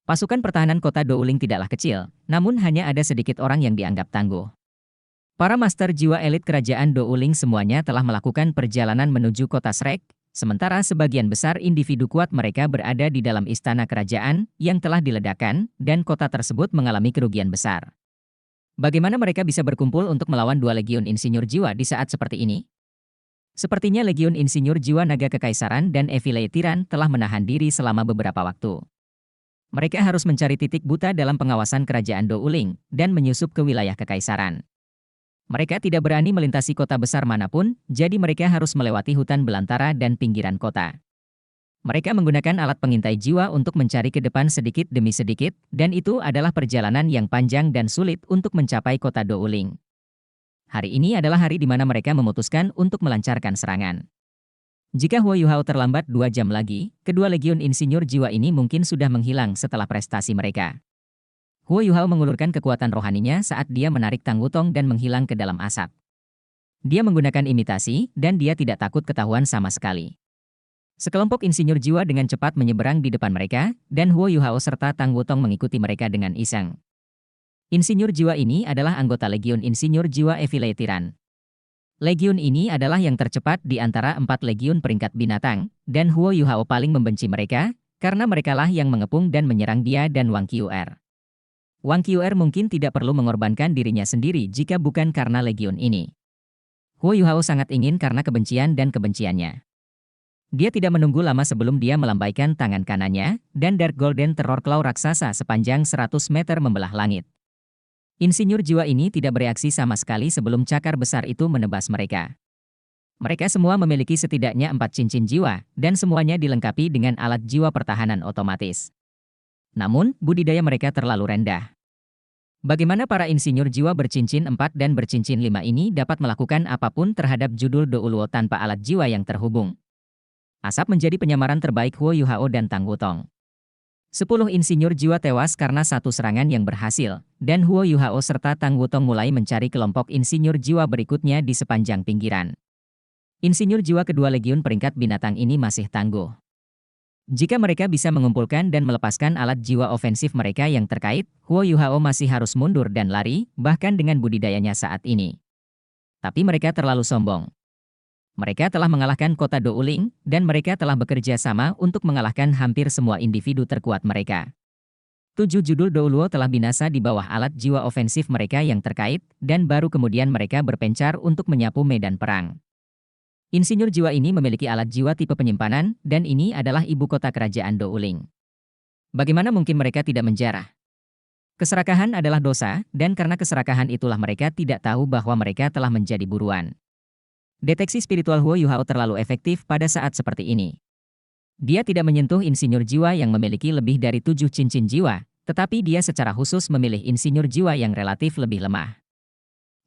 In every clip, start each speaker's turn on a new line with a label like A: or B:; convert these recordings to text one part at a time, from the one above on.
A: Pasukan pertahanan kota Douling tidaklah kecil, namun hanya ada sedikit orang yang dianggap tangguh. Para master jiwa elit kerajaan Douling semuanya telah melakukan perjalanan menuju kota Shrek, sementara sebagian besar individu kuat mereka berada di dalam istana kerajaan yang telah diledakkan, dan kota tersebut mengalami kerugian besar. Bagaimana mereka bisa berkumpul untuk melawan dua legiun insinyur jiwa di saat seperti ini? Sepertinya legiun insinyur jiwa naga kekaisaran dan Evile Tiran telah menahan diri selama beberapa waktu. Mereka harus mencari titik buta dalam pengawasan kerajaan Douling dan menyusup ke wilayah kekaisaran. Mereka tidak berani melintasi kota besar manapun, jadi mereka harus melewati hutan belantara dan pinggiran kota. Mereka menggunakan alat pengintai jiwa untuk mencari ke depan sedikit demi sedikit, dan itu adalah perjalanan yang panjang dan sulit untuk mencapai kota Douling. Hari ini adalah hari di mana mereka memutuskan untuk melancarkan serangan. Jika Huo Yuhao terlambat 2 jam lagi, kedua legiun insinyur jiwa ini mungkin sudah menghilang setelah prestasi mereka. Huo Yuhao mengulurkan kekuatan rohaninya saat dia menarik Tang Wutong dan menghilang ke dalam asap. Dia menggunakan imitasi, dan dia tidak takut ketahuan sama sekali. Sekelompok insinyur jiwa dengan cepat menyeberang di depan mereka, dan Huo Yuhao serta Tang Wutong mengikuti mereka dengan iseng. Insinyur jiwa ini adalah anggota Legiun Insinyur Jiwa Evile Tiran. Legiun ini adalah yang tercepat di antara 4 legiun peringkat binatang, dan Huo Yuhao paling membenci mereka, karena merekalah yang mengepung dan menyerang dia dan Wang Qiuer. Wang Qiuer mungkin tidak perlu mengorbankan dirinya sendiri jika bukan karena legiun ini. Huo Yuhao sangat ingin karena kebencian dan kebenciannya. Dia tidak menunggu lama sebelum dia melambaikan tangan kanannya, dan Dark Golden Terror Claw raksasa sepanjang 100 meter membelah langit. Insinyur jiwa ini tidak bereaksi sama sekali sebelum cakar besar itu menebas mereka. Mereka semua memiliki setidaknya 4 cincin jiwa, dan semuanya dilengkapi dengan alat jiwa pertahanan otomatis. Namun, budidaya mereka terlalu rendah. Bagaimana para insinyur jiwa bercincin 4 dan bercincin 5 ini dapat melakukan apapun terhadap judul Douluo tanpa alat jiwa yang terhubung? Asap menjadi penyamaran terbaik Huo Yuhao dan Tang Wutong. 10 insinyur jiwa tewas karena satu serangan yang berhasil, dan Huo Yuhao serta Tang Wutong mulai mencari kelompok insinyur jiwa berikutnya di sepanjang pinggiran. Insinyur jiwa kedua legiun peringkat binatang ini masih tangguh. Jika mereka bisa mengumpulkan dan melepaskan alat jiwa ofensif mereka yang terkait, Huo Yuhao masih harus mundur dan lari, bahkan dengan budidayanya saat ini. Tapi mereka terlalu sombong. Mereka telah mengalahkan kota Douling, dan mereka telah bekerja sama untuk mengalahkan hampir semua individu terkuat mereka. 7 judul Douluo telah binasa di bawah alat jiwa ofensif mereka yang terkait, dan baru kemudian mereka berpencar untuk menyapu medan perang. Insinyur jiwa ini memiliki alat jiwa tipe penyimpanan, dan ini adalah ibu kota kerajaan Douling. Bagaimana mungkin mereka tidak menjarah? Keserakahan adalah dosa, dan karena keserakahan itulah mereka tidak tahu bahwa mereka telah menjadi buruan. Deteksi spiritual Huo Yuhao terlalu efektif pada saat seperti ini. Dia tidak menyentuh insinyur jiwa yang memiliki lebih dari 7 cincin jiwa, tetapi dia secara khusus memilih insinyur jiwa yang relatif lebih lemah.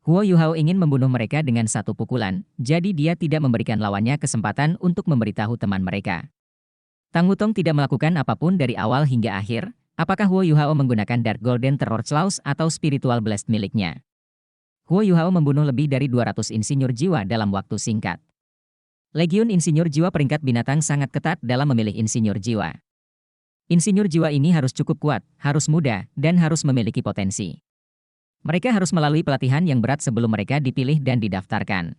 A: Huo Yuhao ingin membunuh mereka dengan satu pukulan, jadi dia tidak memberikan lawannya kesempatan untuk memberitahu teman mereka. Tang Wutong tidak melakukan apapun dari awal hingga akhir. Apakah Huo Yuhao menggunakan Dark Golden Terror Claws atau Spiritual Blast miliknya? Huo Yuhao membunuh lebih dari 200 insinyur jiwa dalam waktu singkat. Legiun insinyur jiwa peringkat binatang sangat ketat dalam memilih insinyur jiwa. Insinyur jiwa ini harus cukup kuat, harus muda, dan harus memiliki potensi. Mereka harus melalui pelatihan yang berat sebelum mereka dipilih dan didaftarkan.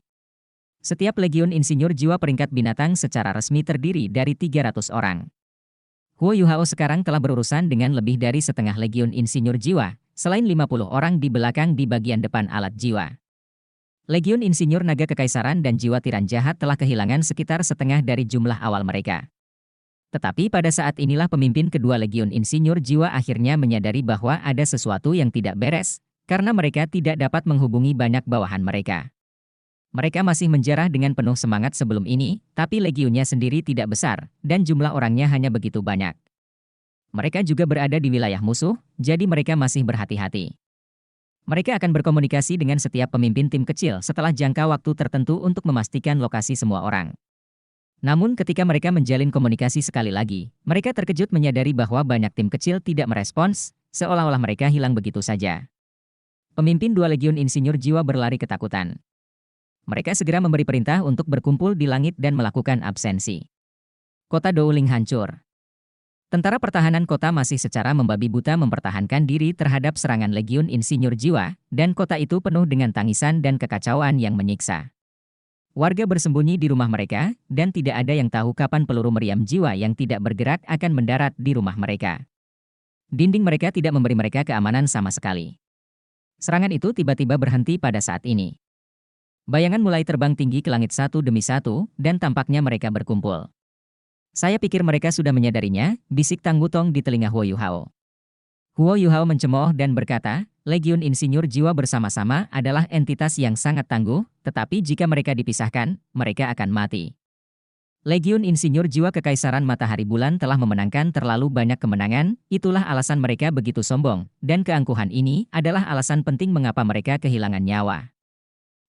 A: Setiap legiun insinyur jiwa peringkat binatang secara resmi terdiri dari 300 orang. Huo Yuhao sekarang telah berurusan dengan lebih dari setengah legiun insinyur jiwa, selain 50 orang di belakang di bagian depan alat jiwa. Legiun insinyur naga kekaisaran dan jiwa tiran jahat telah kehilangan sekitar setengah dari jumlah awal mereka. Tetapi pada saat inilah pemimpin kedua legiun insinyur jiwa akhirnya menyadari bahwa ada sesuatu yang tidak beres, karena mereka tidak dapat menghubungi banyak bawahan mereka. Mereka masih menjarah dengan penuh semangat sebelum ini, tapi legiunnya sendiri tidak besar, dan jumlah orangnya hanya begitu banyak. Mereka juga berada di wilayah musuh, jadi mereka masih berhati-hati. Mereka akan berkomunikasi dengan setiap pemimpin tim kecil setelah jangka waktu tertentu untuk memastikan lokasi semua orang. Namun ketika mereka menjalin komunikasi sekali lagi, mereka terkejut menyadari bahwa banyak tim kecil tidak merespons, seolah-olah mereka hilang begitu saja. Pemimpin 2 legiun insinyur jiwa berlari ketakutan. Mereka segera memberi perintah untuk berkumpul di langit dan melakukan absensi. Kota Douling hancur. Tentara pertahanan kota masih secara membabi buta mempertahankan diri terhadap serangan Legiun Insinyur Jiwa, dan kota itu penuh dengan tangisan dan kekacauan yang menyiksa. Warga bersembunyi di rumah mereka, dan tidak ada yang tahu kapan peluru meriam jiwa yang tidak bergerak akan mendarat di rumah mereka. Dinding mereka tidak memberi mereka keamanan sama sekali. Serangan itu tiba-tiba berhenti pada saat ini. Bayangan mulai terbang tinggi ke langit satu demi satu, dan tampaknya mereka berkumpul. Saya pikir mereka sudah menyadarinya, bisik Tang Wutong di telinga Huo Yuhao. Huo Yuhao mencemooh dan berkata, Legiun Insinyur Jiwa bersama-sama adalah entitas yang sangat tangguh, tetapi jika mereka dipisahkan, mereka akan mati. Legiun Insinyur Jiwa Kekaisaran Matahari Bulan telah memenangkan terlalu banyak kemenangan, itulah alasan mereka begitu sombong, dan keangkuhan ini adalah alasan penting mengapa mereka kehilangan nyawa.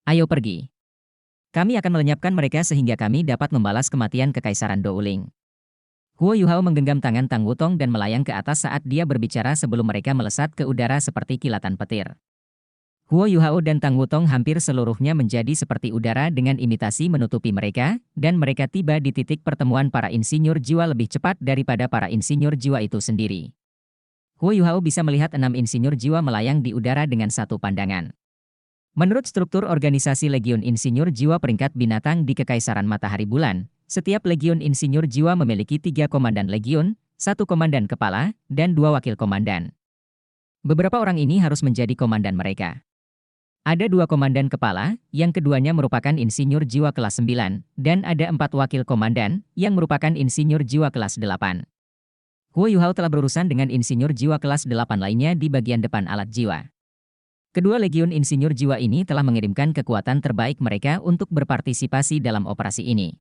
A: Ayo pergi. Kami akan melenyapkan mereka sehingga kami dapat membalas kematian Kekaisaran Douling. Huo Yuhao menggenggam tangan Tang Wutong dan melayang ke atas saat dia berbicara sebelum mereka melesat ke udara seperti kilatan petir. Huo Yuhao dan Tang Wutong hampir seluruhnya menjadi seperti udara dengan imitasi menutupi mereka, dan mereka tiba di titik pertemuan para insinyur jiwa lebih cepat daripada para insinyur jiwa itu sendiri. Huo Yuhao bisa melihat 6 insinyur jiwa melayang di udara dengan satu pandangan. Menurut struktur organisasi Legiun Insinyur Jiwa peringkat binatang di Kekaisaran Matahari Bulan, setiap Legiun Insinyur Jiwa memiliki 3 komandan Legiun, 1 komandan kepala, dan 2 wakil komandan. Beberapa orang ini harus menjadi komandan mereka. Ada 2 komandan kepala, yang keduanya merupakan Insinyur Jiwa kelas 9, dan ada 4 wakil komandan, yang merupakan Insinyur Jiwa kelas 8. Huo Yuhao telah berurusan dengan Insinyur Jiwa kelas 8 lainnya di bagian depan alat jiwa. Kedua Legiun Insinyur Jiwa ini telah mengirimkan kekuatan terbaik mereka untuk berpartisipasi dalam operasi ini.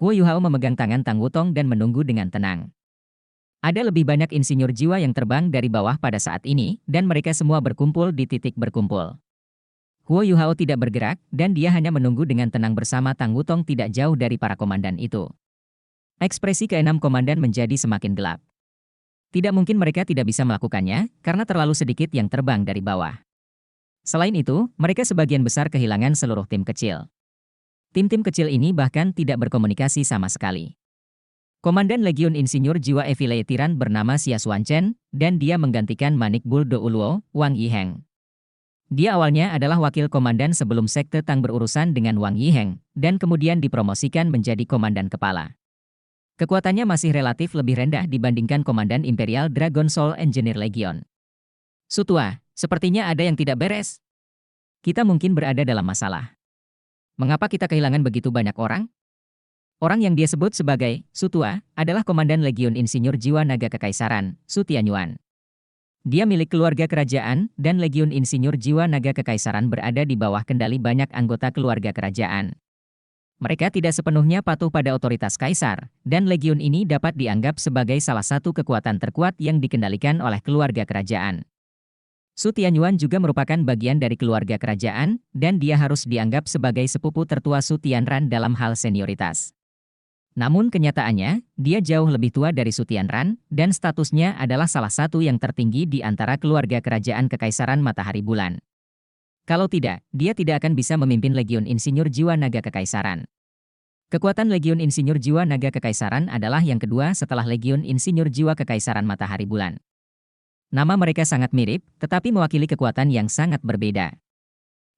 A: Huo Yuhao memegang tangan Tang Wutong dan menunggu dengan tenang. Ada lebih banyak insinyur jiwa yang terbang dari bawah pada saat ini, dan mereka semua berkumpul di titik berkumpul. Huo Yuhao tidak bergerak, dan dia hanya menunggu dengan tenang bersama Tang Wutong tidak jauh dari para komandan itu. Ekspresi keenam komandan menjadi semakin gelap. Tidak mungkin mereka tidak bisa melakukannya, karena terlalu sedikit yang terbang dari bawah. Selain itu, mereka sebagian besar kehilangan seluruh tim kecil. Tim-tim kecil ini bahkan tidak berkomunikasi sama sekali. Komandan Legiun Insinyur Jiwa Evile Tiran bernama Xia Xuanchen, dan dia menggantikan Manik Bul Do Uluo, Wang Yiheng. Dia awalnya adalah wakil komandan sebelum Sekte Tang berurusan dengan Wang Yiheng, dan kemudian dipromosikan menjadi komandan kepala. Kekuatannya masih relatif lebih rendah dibandingkan komandan Imperial Dragon Soul Engineer Legion. Sutua, sepertinya ada yang tidak beres. Kita mungkin berada dalam masalah. Mengapa kita kehilangan begitu banyak orang? Orang yang dia sebut sebagai Sutua adalah komandan Legiun Insinyur Jiwa Naga Kekaisaran, Su Tianyuan. Dia milik keluarga kerajaan, dan Legiun Insinyur Jiwa Naga Kekaisaran berada di bawah kendali banyak anggota keluarga kerajaan. Mereka tidak sepenuhnya patuh pada otoritas kaisar, dan Legiun ini dapat dianggap sebagai salah satu kekuatan terkuat yang dikendalikan oleh keluarga kerajaan. Su Tianyuan juga merupakan bagian dari keluarga kerajaan, dan dia harus dianggap sebagai sepupu tertua Su Tianran dalam hal senioritas. Namun kenyataannya, dia jauh lebih tua dari Su Tianran, dan statusnya adalah salah satu yang tertinggi di antara keluarga kerajaan Kekaisaran Matahari Bulan. Kalau tidak, dia tidak akan bisa memimpin Legiun Insinyur Jiwa Naga Kekaisaran. Kekuatan Legiun Insinyur Jiwa Naga Kekaisaran adalah yang kedua setelah Legiun Insinyur Jiwa Kekaisaran Matahari Bulan. Nama mereka sangat mirip, tetapi mewakili kekuatan yang sangat berbeda.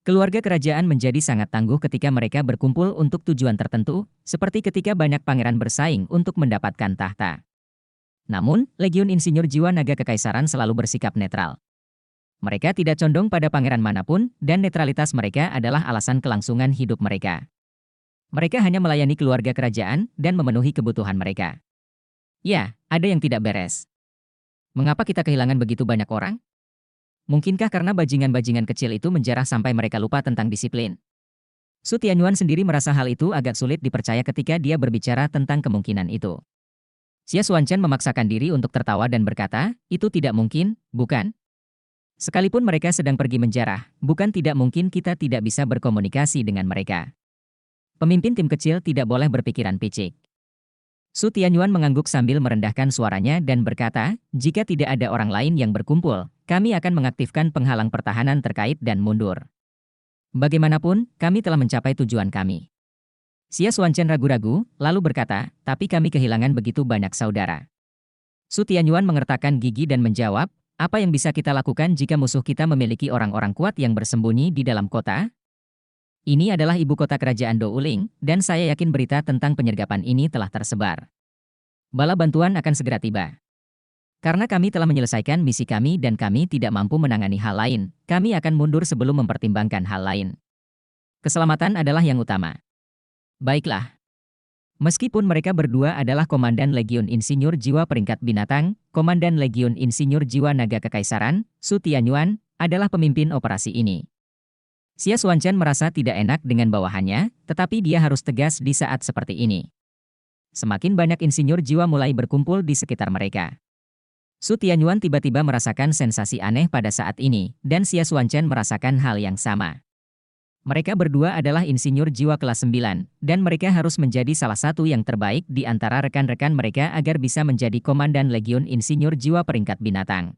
A: Keluarga kerajaan menjadi sangat tangguh ketika mereka berkumpul untuk tujuan tertentu, seperti ketika banyak pangeran bersaing untuk mendapatkan tahta. Namun, Legiun Insinyur Jiwa Naga Kekaisaran selalu bersikap netral. Mereka tidak condong pada pangeran manapun, dan netralitas mereka adalah alasan kelangsungan hidup mereka. Mereka hanya melayani keluarga kerajaan dan memenuhi kebutuhan mereka. Ya, ada yang tidak beres. Mengapa kita kehilangan begitu banyak orang? Mungkinkah karena bajingan-bajingan kecil itu menjarah sampai mereka lupa tentang disiplin? Su Tianyuan sendiri merasa hal itu agak sulit dipercaya ketika dia berbicara tentang kemungkinan itu. Xia Xuanchen memaksakan diri untuk tertawa dan berkata, itu tidak mungkin, bukan? Sekalipun mereka sedang pergi menjarah, bukan tidak mungkin kita tidak bisa berkomunikasi dengan mereka. Pemimpin tim kecil tidak boleh berpikiran picik. Su Tianyuan mengangguk sambil merendahkan suaranya dan berkata, jika tidak ada orang lain yang berkumpul, kami akan mengaktifkan penghalang pertahanan terkait dan mundur. Bagaimanapun, kami telah mencapai tujuan kami. Xia Xuanchen ragu-ragu, lalu berkata, tapi kami kehilangan begitu banyak saudara. Su Tianyuan mengertakkan gigi dan menjawab, apa yang bisa kita lakukan jika musuh kita memiliki orang-orang kuat yang bersembunyi di dalam kota? Ini adalah ibu kota kerajaan Douling, dan saya yakin berita tentang penyergapan ini telah tersebar. Bala bantuan akan segera tiba. Karena kami telah menyelesaikan misi kami dan kami tidak mampu menangani hal lain, kami akan mundur sebelum mempertimbangkan hal lain. Keselamatan adalah yang utama. Baiklah. Meskipun mereka berdua adalah Komandan Legiun Insinyur Jiwa Peringkat Binatang, Komandan Legiun Insinyur Jiwa Naga Kekaisaran, Su Tianyuan, adalah pemimpin operasi ini. Xia Xuanchen merasa tidak enak dengan bawahannya, tetapi dia harus tegas di saat seperti ini. Semakin banyak insinyur jiwa mulai berkumpul di sekitar mereka. Su Tianyuan tiba-tiba merasakan sensasi aneh pada saat ini, dan Xia Xuanchen merasakan hal yang sama. Mereka berdua adalah insinyur jiwa kelas 9, dan mereka harus menjadi salah satu yang terbaik di antara rekan-rekan mereka agar bisa menjadi Komandan Legiun Insinyur Jiwa Peringkat Binatang.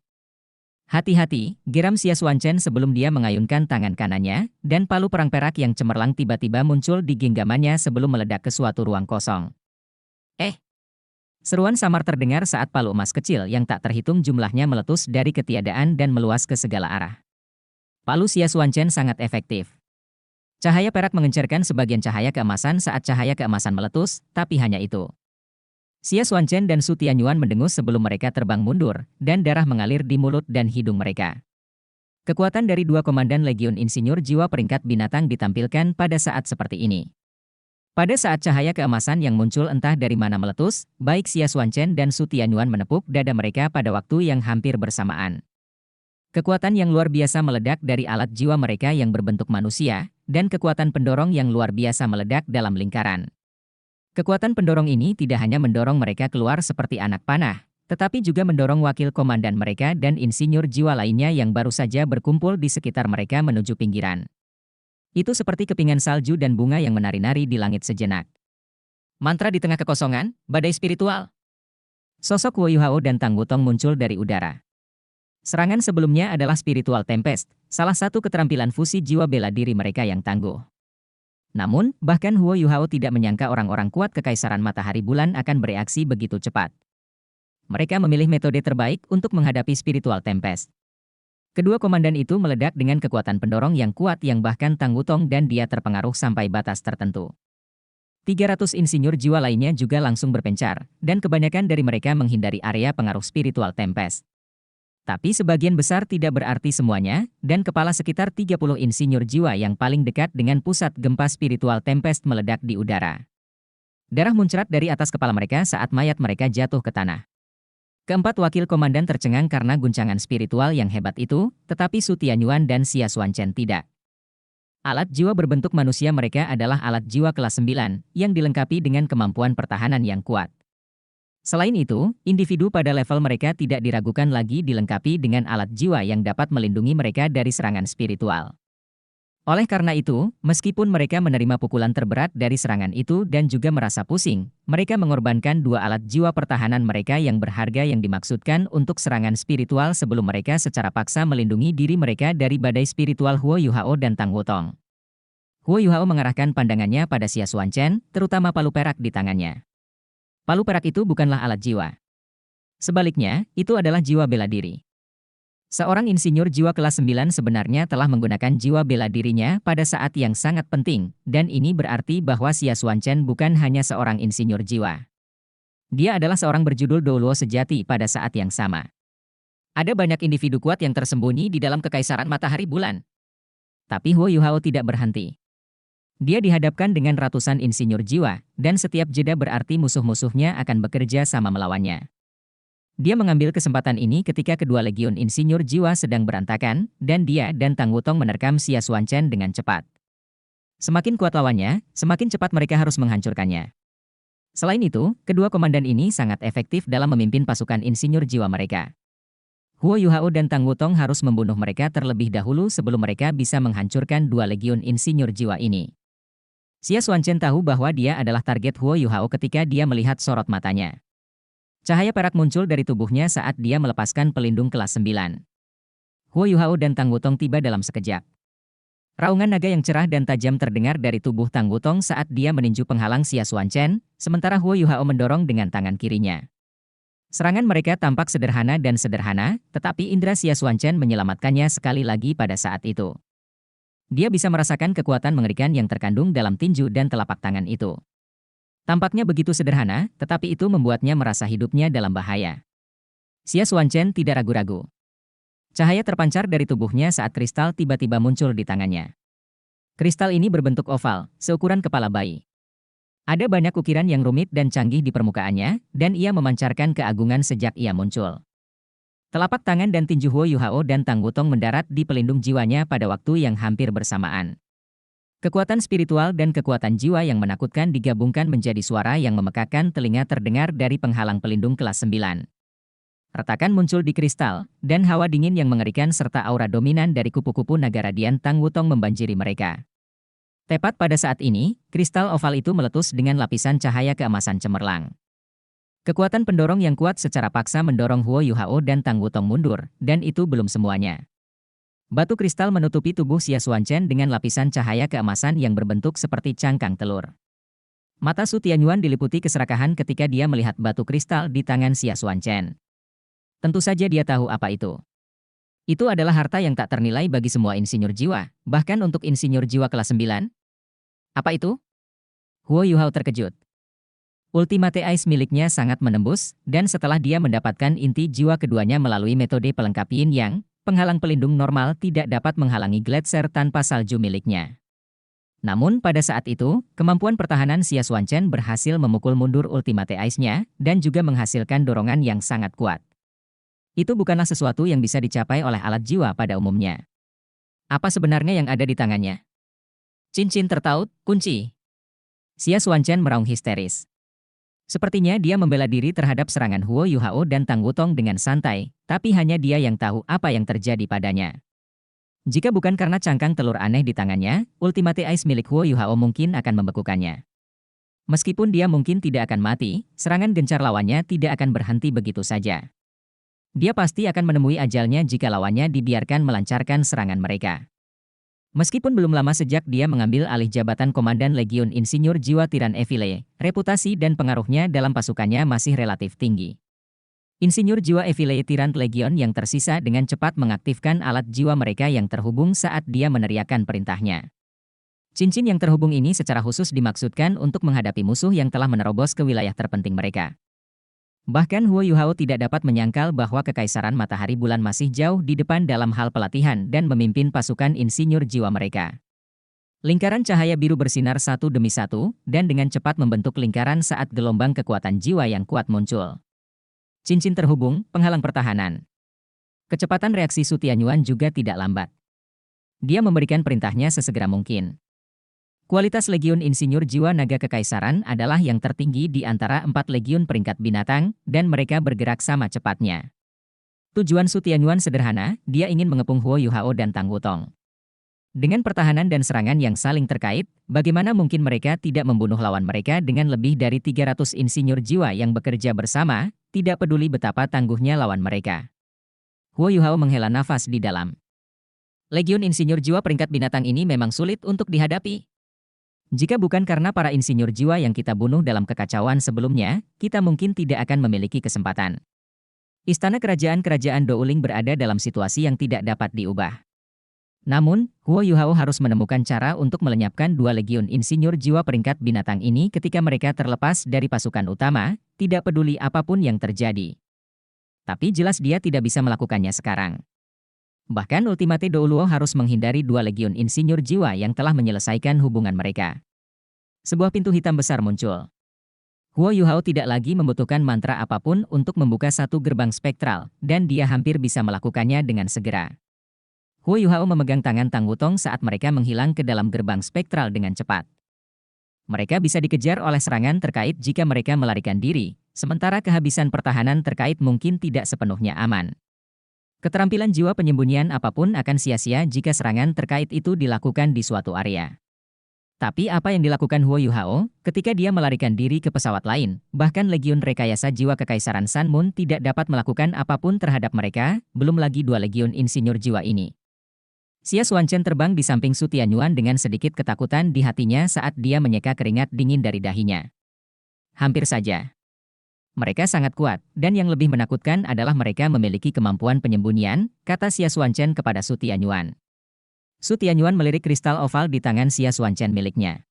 A: Hati-hati, geram Xia Xuanchen sebelum dia mengayunkan tangan kanannya, dan palu perang perak yang cemerlang tiba-tiba muncul di genggamannya sebelum meledak ke suatu ruang kosong. Seruan samar terdengar saat palu emas kecil yang tak terhitung jumlahnya meletus dari ketiadaan dan meluas ke segala arah. Palu Xia Xuanchen sangat efektif. Cahaya perak mengencerkan sebagian cahaya keemasan saat cahaya keemasan meletus, tapi hanya itu. Xia Xuanchen dan Su Tianyuan mendengus sebelum mereka terbang mundur, dan darah mengalir di mulut dan hidung mereka. Kekuatan dari dua komandan Legiun Insinyur Jiwa Peringkat Binatang ditampilkan pada saat seperti ini. Pada saat cahaya keemasan yang muncul entah dari mana meletus, baik Xia Xuanchen dan Su Tianyuan menepuk dada mereka pada waktu yang hampir bersamaan. Kekuatan yang luar biasa meledak dari alat jiwa mereka yang berbentuk manusia, dan kekuatan pendorong yang luar biasa meledak dalam lingkaran. Kekuatan pendorong ini tidak hanya mendorong mereka keluar seperti anak panah, tetapi juga mendorong wakil komandan mereka dan insinyur jiwa lainnya yang baru saja berkumpul di sekitar mereka menuju pinggiran. Itu seperti kepingan salju dan bunga yang menari-nari di langit sejenak. Mantra di tengah kekosongan, badai spiritual. Sosok Wu Yuhao dan Tang Wutong muncul dari udara. Serangan sebelumnya adalah Spiritual Tempest, salah satu keterampilan fusi jiwa bela diri mereka yang tangguh. Namun, bahkan Wu Yuhao tidak menyangka orang-orang kuat Kekaisaran Matahari Bulan akan bereaksi begitu cepat. Mereka memilih metode terbaik untuk menghadapi Spiritual Tempest. Kedua komandan itu meledak dengan kekuatan pendorong yang kuat yang bahkan Tang Wutong dan dia terpengaruh sampai batas tertentu. 300 insinyur jiwa lainnya juga langsung berpencar, dan kebanyakan dari mereka menghindari area pengaruh Spiritual Tempest. Tapi sebagian besar tidak berarti semuanya, dan kepala sekitar 30 insinyur jiwa yang paling dekat dengan pusat gempa Spiritual Tempest meledak di udara. Darah muncrat dari atas kepala mereka saat mayat mereka jatuh ke tanah. Keempat wakil komandan tercengang karena guncangan spiritual yang hebat itu, tetapi Su Tianyuan dan Xia Xuanchen tidak. Alat jiwa berbentuk manusia mereka adalah alat jiwa kelas 9, yang dilengkapi dengan kemampuan pertahanan yang kuat. Selain itu, individu pada level mereka tidak diragukan lagi dilengkapi dengan alat jiwa yang dapat melindungi mereka dari serangan spiritual. Oleh karena itu, meskipun mereka menerima pukulan terberat dari serangan itu dan juga merasa pusing, mereka mengorbankan dua alat jiwa pertahanan mereka yang berharga yang dimaksudkan untuk serangan spiritual sebelum mereka secara paksa melindungi diri mereka dari badai spiritual Huo Yuhao dan Tang Wutong. Huo Yuhao mengarahkan pandangannya pada Xia Xuanchen, terutama palu perak di tangannya. Palu perak itu bukanlah alat jiwa. Sebaliknya, itu adalah jiwa bela diri. Seorang insinyur jiwa kelas 9 sebenarnya telah menggunakan jiwa bela dirinya pada saat yang sangat penting, dan ini berarti bahwa Xia Xuanchen bukan hanya seorang insinyur jiwa. Dia adalah seorang berjudul Doulo sejati pada saat yang sama. Ada banyak individu kuat yang tersembunyi di dalam Kekaisaran Matahari Bulan. Tapi Huo Yuhao tidak berhenti. Dia dihadapkan dengan ratusan insinyur jiwa, dan setiap jeda berarti musuh-musuhnya akan bekerja sama melawannya. Dia mengambil kesempatan ini ketika kedua legiun insinyur jiwa sedang berantakan, dan dia dan Tang Wutong menerkam Xia Xuanchen dengan cepat. Semakin kuat lawannya, semakin cepat mereka harus menghancurkannya. Selain itu, kedua komandan ini sangat efektif dalam memimpin pasukan insinyur jiwa mereka. Huo Yuhao dan Tang Wutong harus membunuh mereka terlebih dahulu sebelum mereka bisa menghancurkan dua legiun insinyur jiwa ini. Xia Xuanchen tahu bahwa dia adalah target Huo Yuhao ketika dia melihat sorot matanya. Cahaya perak muncul dari tubuhnya saat dia melepaskan pelindung kelas 9. Huo Yuhao dan Tang Wutong tiba dalam sekejap. Raungan naga yang cerah dan tajam terdengar dari tubuh Tang Wutong saat dia meninju penghalang Xia Xuanchen, sementara Huo Yuhao mendorong dengan tangan kirinya. Serangan mereka tampak sederhana, tetapi indra Xia Xuanchen menyelamatkannya sekali lagi pada saat itu. Dia bisa merasakan kekuatan mengerikan yang terkandung dalam tinju dan telapak tangan itu. Tampaknya begitu sederhana, tetapi itu membuatnya merasa hidupnya dalam bahaya. Xia Xuanchen tidak ragu-ragu. Cahaya terpancar dari tubuhnya saat kristal tiba-tiba muncul di tangannya. Kristal ini berbentuk oval, seukuran kepala bayi. Ada banyak ukiran yang rumit dan canggih di permukaannya, dan ia memancarkan keagungan sejak ia muncul. Telapak tangan dan tinju Huo Yuhao dan Tang Wutong mendarat di pelindung jiwanya pada waktu yang hampir bersamaan. Kekuatan spiritual dan kekuatan jiwa yang menakutkan digabungkan menjadi suara yang memekakan telinga terdengar dari penghalang pelindung kelas 9. Retakan muncul di kristal, dan hawa dingin yang mengerikan serta aura dominan dari kupu-kupu naga radian Tang Wutong membanjiri mereka. Tepat pada saat ini, kristal oval itu meletus dengan lapisan cahaya keemasan cemerlang. Kekuatan pendorong yang kuat secara paksa mendorong Huo Yuhao dan Tang Wutong mundur, dan itu belum semuanya. Batu kristal menutupi tubuh Xia Xuanchen dengan lapisan cahaya keemasan yang berbentuk seperti cangkang telur. Mata Su Tianyuan diliputi keserakahan ketika dia melihat batu kristal di tangan Xia Xuanchen. Tentu saja dia tahu apa itu. Itu adalah harta yang tak ternilai bagi semua insinyur jiwa, bahkan untuk insinyur jiwa kelas 9. Apa itu? Huo Yuhao terkejut. Ultimate Ice miliknya sangat menembus, dan setelah dia mendapatkan inti jiwa keduanya melalui metode pelengkap Yin Yang, penghalang pelindung normal tidak dapat menghalangi gletser tanpa salju miliknya. Namun pada saat itu, kemampuan pertahanan Xia Xuanchen berhasil memukul mundur Ultimate Ice-nya, dan juga menghasilkan dorongan yang sangat kuat. Itu bukanlah sesuatu yang bisa dicapai oleh alat jiwa pada umumnya. Apa sebenarnya yang ada di tangannya? Cincin tertaut, kunci. Xia Xuanchen meraung histeris. Sepertinya dia membela diri terhadap serangan Huo Yuhao dan Tang Wutong dengan santai, tapi hanya dia yang tahu apa yang terjadi padanya. Jika bukan karena cangkang telur aneh di tangannya, Ultimate Ice milik Huo Yuhao mungkin akan membekukannya. Meskipun dia mungkin tidak akan mati, serangan gencar lawannya tidak akan berhenti begitu saja. Dia pasti akan menemui ajalnya jika lawannya dibiarkan melancarkan serangan mereka. Meskipun belum lama sejak dia mengambil alih jabatan Komandan Legiun Insinyur Jiwa Tiran Evile, reputasi dan pengaruhnya dalam pasukannya masih relatif tinggi. Insinyur Jiwa Evile Tiran Legion yang tersisa dengan cepat mengaktifkan alat jiwa mereka yang terhubung saat dia meneriakkan perintahnya. Cincin yang terhubung ini secara khusus dimaksudkan untuk menghadapi musuh yang telah menerobos ke wilayah terpenting mereka. Bahkan Huo Yuhao tidak dapat menyangkal bahwa Kekaisaran Matahari Bulan masih jauh di depan dalam hal pelatihan dan memimpin pasukan insinyur jiwa mereka. Lingkaran cahaya biru bersinar satu demi satu, dan dengan cepat membentuk lingkaran saat gelombang kekuatan jiwa yang kuat muncul. Cincin terhubung, penghalang pertahanan. Kecepatan reaksi Su Tianyuan juga tidak lambat. Dia memberikan perintahnya sesegera mungkin. Kualitas Legiun Insinyur Jiwa Naga Kekaisaran adalah yang tertinggi di antara 4 legiun peringkat binatang, dan mereka bergerak sama cepatnya. Tujuan Su Tianyuan sederhana, dia ingin mengepung Huo Yuhao dan Tang Wutong. Dengan pertahanan dan serangan yang saling terkait, bagaimana mungkin mereka tidak membunuh lawan mereka dengan lebih dari 300 insinyur jiwa yang bekerja bersama, tidak peduli betapa tangguhnya lawan mereka. Huo Yuhao menghela nafas di dalam. Legiun Insinyur Jiwa peringkat binatang ini memang sulit untuk dihadapi. Jika bukan karena para insinyur jiwa yang kita bunuh dalam kekacauan sebelumnya, kita mungkin tidak akan memiliki kesempatan. Istana kerajaan-kerajaan Douling berada dalam situasi yang tidak dapat diubah. Namun, Huo Yuhao harus menemukan cara untuk melenyapkan 2 legiun insinyur jiwa peringkat binatang ini ketika mereka terlepas dari pasukan utama, tidak peduli apapun yang terjadi. Tapi jelas dia tidak bisa melakukannya sekarang. Bahkan Ultimate Douluo harus menghindari 2 legiun insinyur jiwa yang telah menyelesaikan hubungan mereka. Sebuah pintu hitam besar muncul. Huo Yuhao tidak lagi membutuhkan mantra apapun untuk membuka satu gerbang spektral, dan dia hampir bisa melakukannya dengan segera. Huo Yuhao memegang tangan Tang Wutong saat mereka menghilang ke dalam gerbang spektral dengan cepat. Mereka bisa dikejar oleh serangan terkait jika mereka melarikan diri, sementara kehabisan pertahanan terkait mungkin tidak sepenuhnya aman. Keterampilan jiwa penyembunyian apapun akan sia-sia jika serangan terkait itu dilakukan di suatu area. Tapi apa yang dilakukan Huo Yuhao ketika dia melarikan diri ke pesawat lain, bahkan Legiun Rekayasa Jiwa Kekaisaran Sun Moon tidak dapat melakukan apapun terhadap mereka, belum lagi 2 legiun insinyur jiwa ini. Xia Xuanchen terbang di samping Su Tianyuan dengan sedikit ketakutan di hatinya saat dia menyeka keringat dingin dari dahinya. Hampir saja. Mereka sangat kuat, dan yang lebih menakutkan adalah mereka memiliki kemampuan penyembunyian, kata Xia Xuanchen kepada Su Tianyuan. Su Tianyuan melirik kristal oval di tangan Xia Xuanchen miliknya.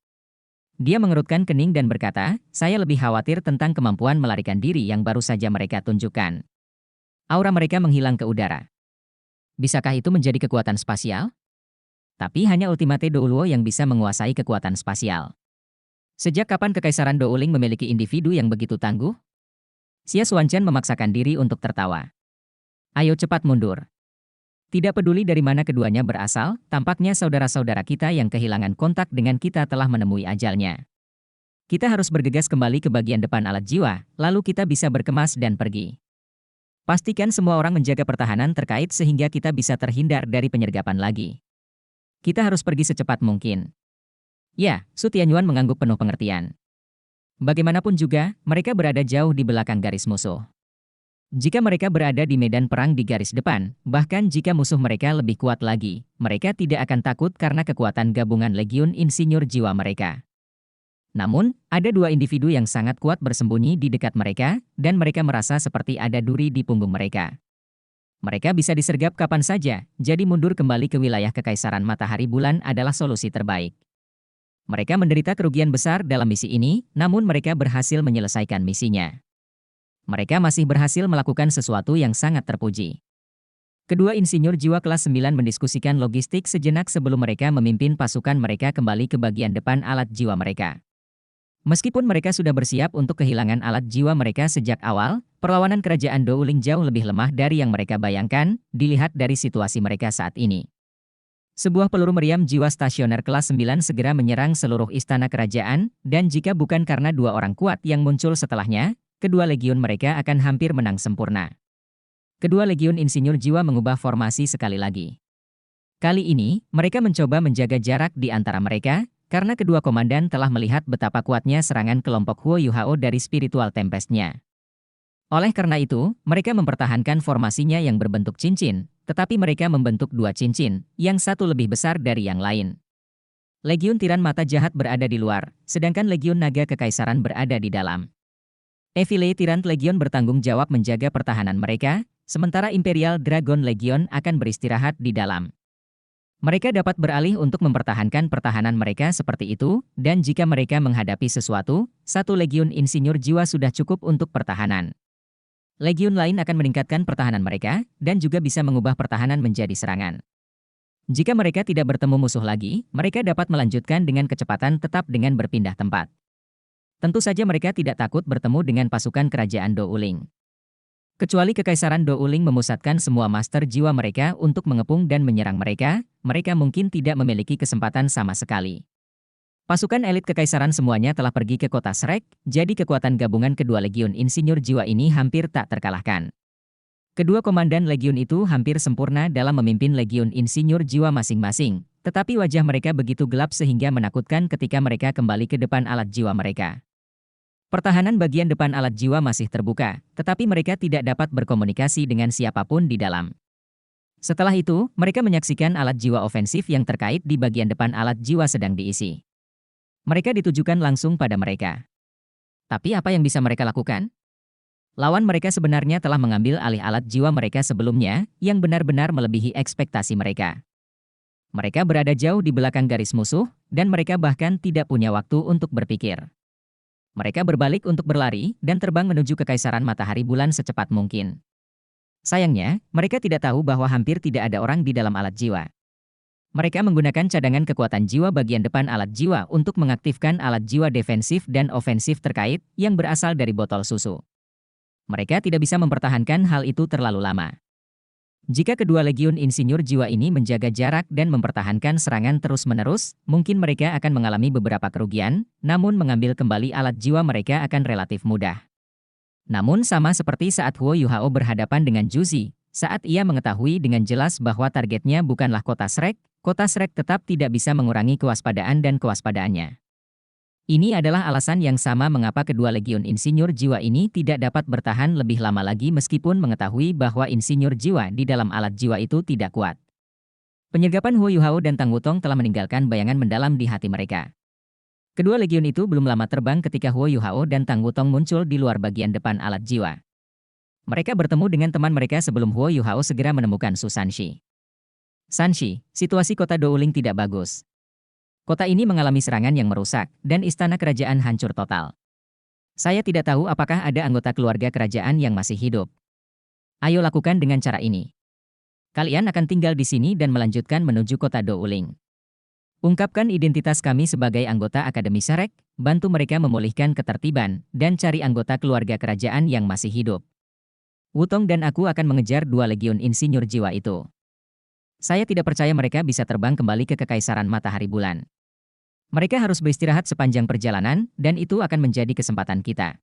A: Dia mengerutkan kening dan berkata, saya lebih khawatir tentang kemampuan melarikan diri yang baru saja mereka tunjukkan. Aura mereka menghilang ke udara. Bisakah itu menjadi kekuatan spasial? Tapi hanya Ultimate Douluo yang bisa menguasai kekuatan spasial. Sejak kapan Kekaisaran Douling memiliki individu yang begitu tangguh? Xia Xuanchen memaksakan diri untuk tertawa. Ayo cepat mundur. Tidak peduli dari mana keduanya berasal, tampaknya saudara-saudara kita yang kehilangan kontak dengan kita telah menemui ajalnya. Kita harus bergegas kembali ke bagian depan alat jiwa, lalu kita bisa berkemas dan pergi. Pastikan semua orang menjaga pertahanan terkait sehingga kita bisa terhindar dari penyergapan lagi. Kita harus pergi secepat mungkin. Ya, Su Tianyuan mengangguk penuh pengertian. Bagaimanapun juga, mereka berada jauh di belakang garis musuh. Jika mereka berada di medan perang di garis depan, bahkan jika musuh mereka lebih kuat lagi, mereka tidak akan takut karena kekuatan gabungan Legiun Insinyur Jiwa mereka. Namun, ada dua individu yang sangat kuat bersembunyi di dekat mereka, dan mereka merasa seperti ada duri di punggung mereka. Mereka bisa disergap kapan saja, jadi mundur kembali ke wilayah Kekaisaran Matahari Bulan adalah solusi terbaik. Mereka menderita kerugian besar dalam misi ini, namun mereka berhasil menyelesaikan misinya. Mereka masih berhasil melakukan sesuatu yang sangat terpuji. Kedua insinyur jiwa kelas 9 mendiskusikan logistik sejenak sebelum mereka memimpin pasukan mereka kembali ke bagian depan alat jiwa mereka. Meskipun mereka sudah bersiap untuk kehilangan alat jiwa mereka sejak awal, perlawanan kerajaan Douling jauh lebih lemah dari yang mereka bayangkan, dilihat dari situasi mereka saat ini. Sebuah peluru meriam jiwa stasioner kelas 9 segera menyerang seluruh istana kerajaan, dan jika bukan karena dua orang kuat yang muncul setelahnya, kedua legiun mereka akan hampir menang sempurna. Kedua legiun insinyur jiwa mengubah formasi sekali lagi. Kali ini, mereka mencoba menjaga jarak di antara mereka, karena kedua komandan telah melihat betapa kuatnya serangan kelompok Huo Yuhao dari Spiritual Tempest-nya. Oleh karena itu, mereka mempertahankan formasinya yang berbentuk cincin, tetapi mereka membentuk dua cincin, yang satu lebih besar dari yang lain. Legiun Tiran Mata Jahat berada di luar, sedangkan Legiun Naga Kekaisaran berada di dalam. Evile Tyrant Legion bertanggung jawab menjaga pertahanan mereka, sementara Imperial Dragon Legion akan beristirahat di dalam. Mereka dapat beralih untuk mempertahankan pertahanan mereka seperti itu, dan jika mereka menghadapi sesuatu, satu Legiun Insinyur Jiwa sudah cukup untuk pertahanan. Legiun lain akan meningkatkan pertahanan mereka, dan juga bisa mengubah pertahanan menjadi serangan. Jika mereka tidak bertemu musuh lagi, mereka dapat melanjutkan dengan kecepatan tetap dengan berpindah tempat. Tentu saja mereka tidak takut bertemu dengan pasukan kerajaan Douling. Kecuali Kekaisaran Douling memusatkan semua master jiwa mereka untuk mengepung dan menyerang mereka, mereka mungkin tidak memiliki kesempatan sama sekali. Pasukan elit Kekaisaran semuanya telah pergi ke kota Shrek, jadi kekuatan gabungan kedua Legiun Insinyur Jiwa ini hampir tak terkalahkan. Kedua komandan Legiun itu hampir sempurna dalam memimpin Legiun Insinyur Jiwa masing-masing, tetapi wajah mereka begitu gelap sehingga menakutkan ketika mereka kembali ke depan alat jiwa mereka. Pertahanan bagian depan alat jiwa masih terbuka, tetapi mereka tidak dapat berkomunikasi dengan siapapun di dalam. Setelah itu, mereka menyaksikan alat jiwa ofensif yang terkait di bagian depan alat jiwa sedang diisi. Mereka ditujukan langsung pada mereka. Tapi apa yang bisa mereka lakukan? Lawan mereka sebenarnya telah mengambil alih alat jiwa mereka sebelumnya, yang benar-benar melebihi ekspektasi mereka. Mereka berada jauh di belakang garis musuh, dan mereka bahkan tidak punya waktu untuk berpikir. Mereka berbalik untuk berlari, dan terbang menuju Kekaisaran Matahari Bulan secepat mungkin. Sayangnya, mereka tidak tahu bahwa hampir tidak ada orang di dalam alat jiwa. Mereka menggunakan cadangan kekuatan jiwa bagian depan alat jiwa untuk mengaktifkan alat jiwa defensif dan ofensif terkait yang berasal dari botol susu. Mereka tidak bisa mempertahankan hal itu terlalu lama. Jika kedua Legiun Insinyur Jiwa ini menjaga jarak dan mempertahankan serangan terus-menerus, mungkin mereka akan mengalami beberapa kerugian, namun mengambil kembali alat jiwa mereka akan relatif mudah. Namun sama seperti saat Huo Yuhao berhadapan dengan Juzi, saat ia mengetahui dengan jelas bahwa targetnya bukanlah kota Shrek tetap tidak bisa mengurangi kewaspadaan dan kewaspadaannya. Ini adalah alasan yang sama mengapa kedua Legiun Insinyur Jiwa ini tidak dapat bertahan lebih lama lagi meskipun mengetahui bahwa Insinyur Jiwa di dalam alat jiwa itu tidak kuat. Penyergapan Huo Yuhao dan Tang Wutong telah meninggalkan bayangan mendalam di hati mereka. Kedua legiun itu belum lama terbang ketika Huo Yuhao dan Tang Wutong muncul di luar bagian depan alat jiwa. Mereka bertemu dengan teman mereka sebelum Huo Yuhao segera menemukan Su Sanshi. Sanshi, situasi kota Douling tidak bagus. Kota ini mengalami serangan yang merusak, dan istana kerajaan hancur total. Saya tidak tahu apakah ada anggota keluarga kerajaan yang masih hidup. Ayo lakukan dengan cara ini. Kalian akan tinggal di sini dan melanjutkan menuju kota Douling. Ungkapkan identitas kami sebagai anggota Akademi Shrek, bantu mereka memulihkan ketertiban, dan cari anggota keluarga kerajaan yang masih hidup. Wutong dan aku akan mengejar dua legiun insinyur jiwa itu. Saya tidak percaya mereka bisa terbang kembali ke Kekaisaran Matahari Bulan. Mereka harus beristirahat sepanjang perjalanan, dan itu akan menjadi kesempatan kita.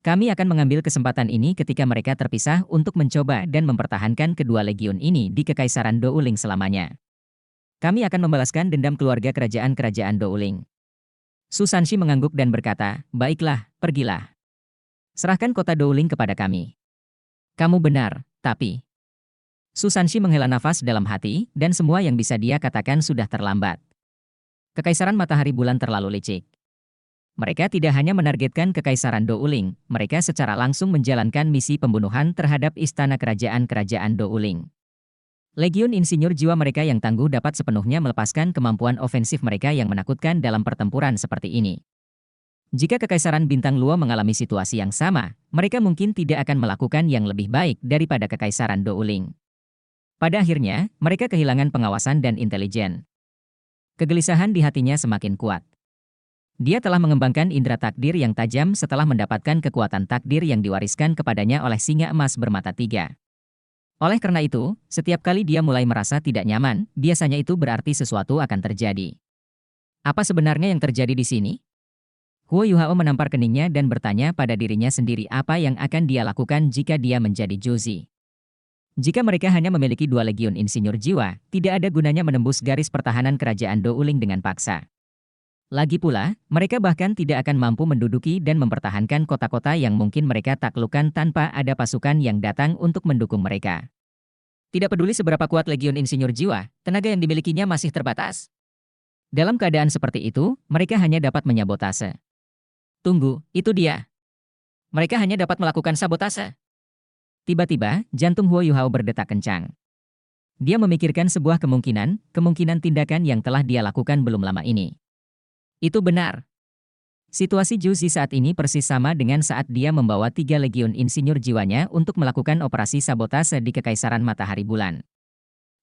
A: Kami akan mengambil kesempatan ini ketika mereka terpisah untuk mencoba dan mempertahankan kedua legiun ini di Kekaisaran Douling selamanya. Kami akan membalaskan dendam keluarga kerajaan Douling. Su Sanshi mengangguk dan berkata, baiklah, pergilah. Serahkan kota Douling kepada kami. Kamu benar, tapi... Su Sanshi menghela nafas dalam hati, dan semua yang bisa dia katakan sudah terlambat. Kekaisaran Matahari Bulan terlalu licik. Mereka tidak hanya menargetkan Kekaisaran Douling, mereka secara langsung menjalankan misi pembunuhan terhadap istana kerajaan Douling. Legiun insinyur jiwa mereka yang tangguh dapat sepenuhnya melepaskan kemampuan ofensif mereka yang menakutkan dalam pertempuran seperti ini. Jika Kekaisaran Bintang Luo mengalami situasi yang sama, mereka mungkin tidak akan melakukan yang lebih baik daripada Kekaisaran Douling. Pada akhirnya, mereka kehilangan pengawasan dan intelijen. Kegelisahan di hatinya semakin kuat. Dia telah mengembangkan indera takdir yang tajam setelah mendapatkan kekuatan takdir yang diwariskan kepadanya oleh singa emas bermata tiga. Oleh karena itu, setiap kali dia mulai merasa tidak nyaman, biasanya itu berarti sesuatu akan terjadi. Apa sebenarnya yang terjadi di sini? Huo Yuhao menampar keningnya dan bertanya pada dirinya sendiri apa yang akan dia lakukan jika dia menjadi Juzi. Jika mereka hanya memiliki dua legiun insinyur jiwa, tidak ada gunanya menembus garis pertahanan kerajaan Douling dengan paksa. Lagi pula, mereka bahkan tidak akan mampu menduduki dan mempertahankan kota-kota yang mungkin mereka taklukkan tanpa ada pasukan yang datang untuk mendukung mereka. Tidak peduli seberapa kuat legiun insinyur jiwa, tenaga yang dimilikinya masih terbatas. Dalam keadaan seperti itu, mereka hanya dapat menyabotase. Tunggu, itu dia. Mereka hanya dapat melakukan sabotase. Tiba-tiba, jantung Huo Yuhao berdetak kencang. Dia memikirkan sebuah kemungkinan tindakan yang telah dia lakukan belum lama ini. Itu benar. Situasi Juzi saat ini persis sama dengan saat dia membawa 3 legiun insinyur jiwanya untuk melakukan operasi sabotase di Kekaisaran Matahari Bulan.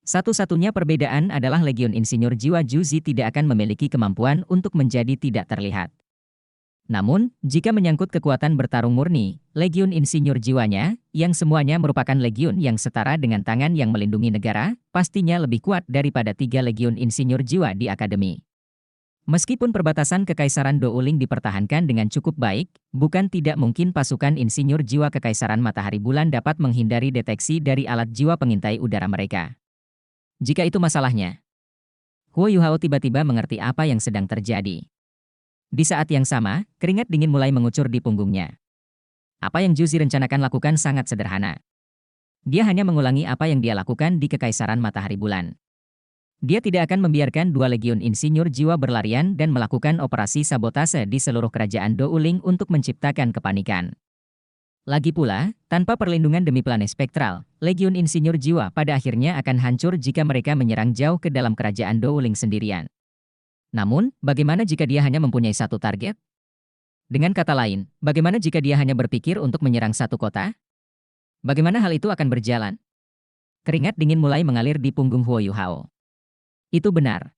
A: Satu-satunya perbedaan adalah legiun insinyur jiwa Juzi tidak akan memiliki kemampuan untuk menjadi tidak terlihat. Namun, jika menyangkut kekuatan bertarung murni, legiun insinyur jiwanya, yang semuanya merupakan legiun yang setara dengan tangan yang melindungi negara, pastinya lebih kuat daripada 3 legiun insinyur jiwa di akademi. Meskipun perbatasan Kekaisaran Douling dipertahankan dengan cukup baik, bukan tidak mungkin pasukan insinyur jiwa Kekaisaran Matahari Bulan dapat menghindari deteksi dari alat jiwa pengintai udara mereka. Jika itu masalahnya, Huo Yuhao tiba-tiba mengerti apa yang sedang terjadi. Di saat yang sama, keringat dingin mulai mengucur di punggungnya. Apa yang Juzi rencanakan lakukan sangat sederhana. Dia hanya mengulangi apa yang dia lakukan di Kekaisaran Matahari Bulan. Dia tidak akan membiarkan 2 legiun insinyur jiwa berlarian dan melakukan operasi sabotase di seluruh kerajaan Douling untuk menciptakan kepanikan. Lagi pula, tanpa perlindungan demi planet spektral, legiun insinyur jiwa pada akhirnya akan hancur jika mereka menyerang jauh ke dalam kerajaan Douling sendirian. Namun, bagaimana jika dia hanya mempunyai satu target? Dengan kata lain, bagaimana jika dia hanya berpikir untuk menyerang satu kota? Bagaimana hal itu akan berjalan? Keringat dingin mulai mengalir di punggung Huo Yuhao. Itu benar.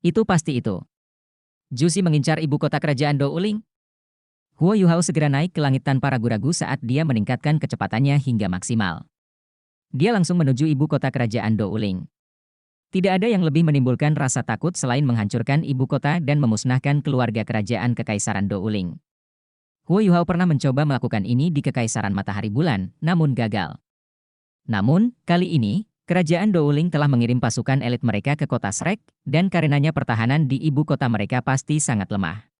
A: Itu pasti itu. Juzi mengincar ibu kota kerajaan Douling. Huo Yuhao segera naik ke langit tanpa ragu-ragu saat dia meningkatkan kecepatannya hingga maksimal. Dia langsung menuju ibu kota kerajaan Douling. Tidak ada yang lebih menimbulkan rasa takut selain menghancurkan ibu kota dan memusnahkan keluarga kerajaan Kekaisaran Douling. Huo Yuhao pernah mencoba melakukan ini di Kekaisaran Matahari Bulan, namun gagal. Namun, kali ini, kerajaan Douling telah mengirim pasukan elit mereka ke kota Shrek, dan karenanya pertahanan di ibu kota mereka pasti sangat lemah.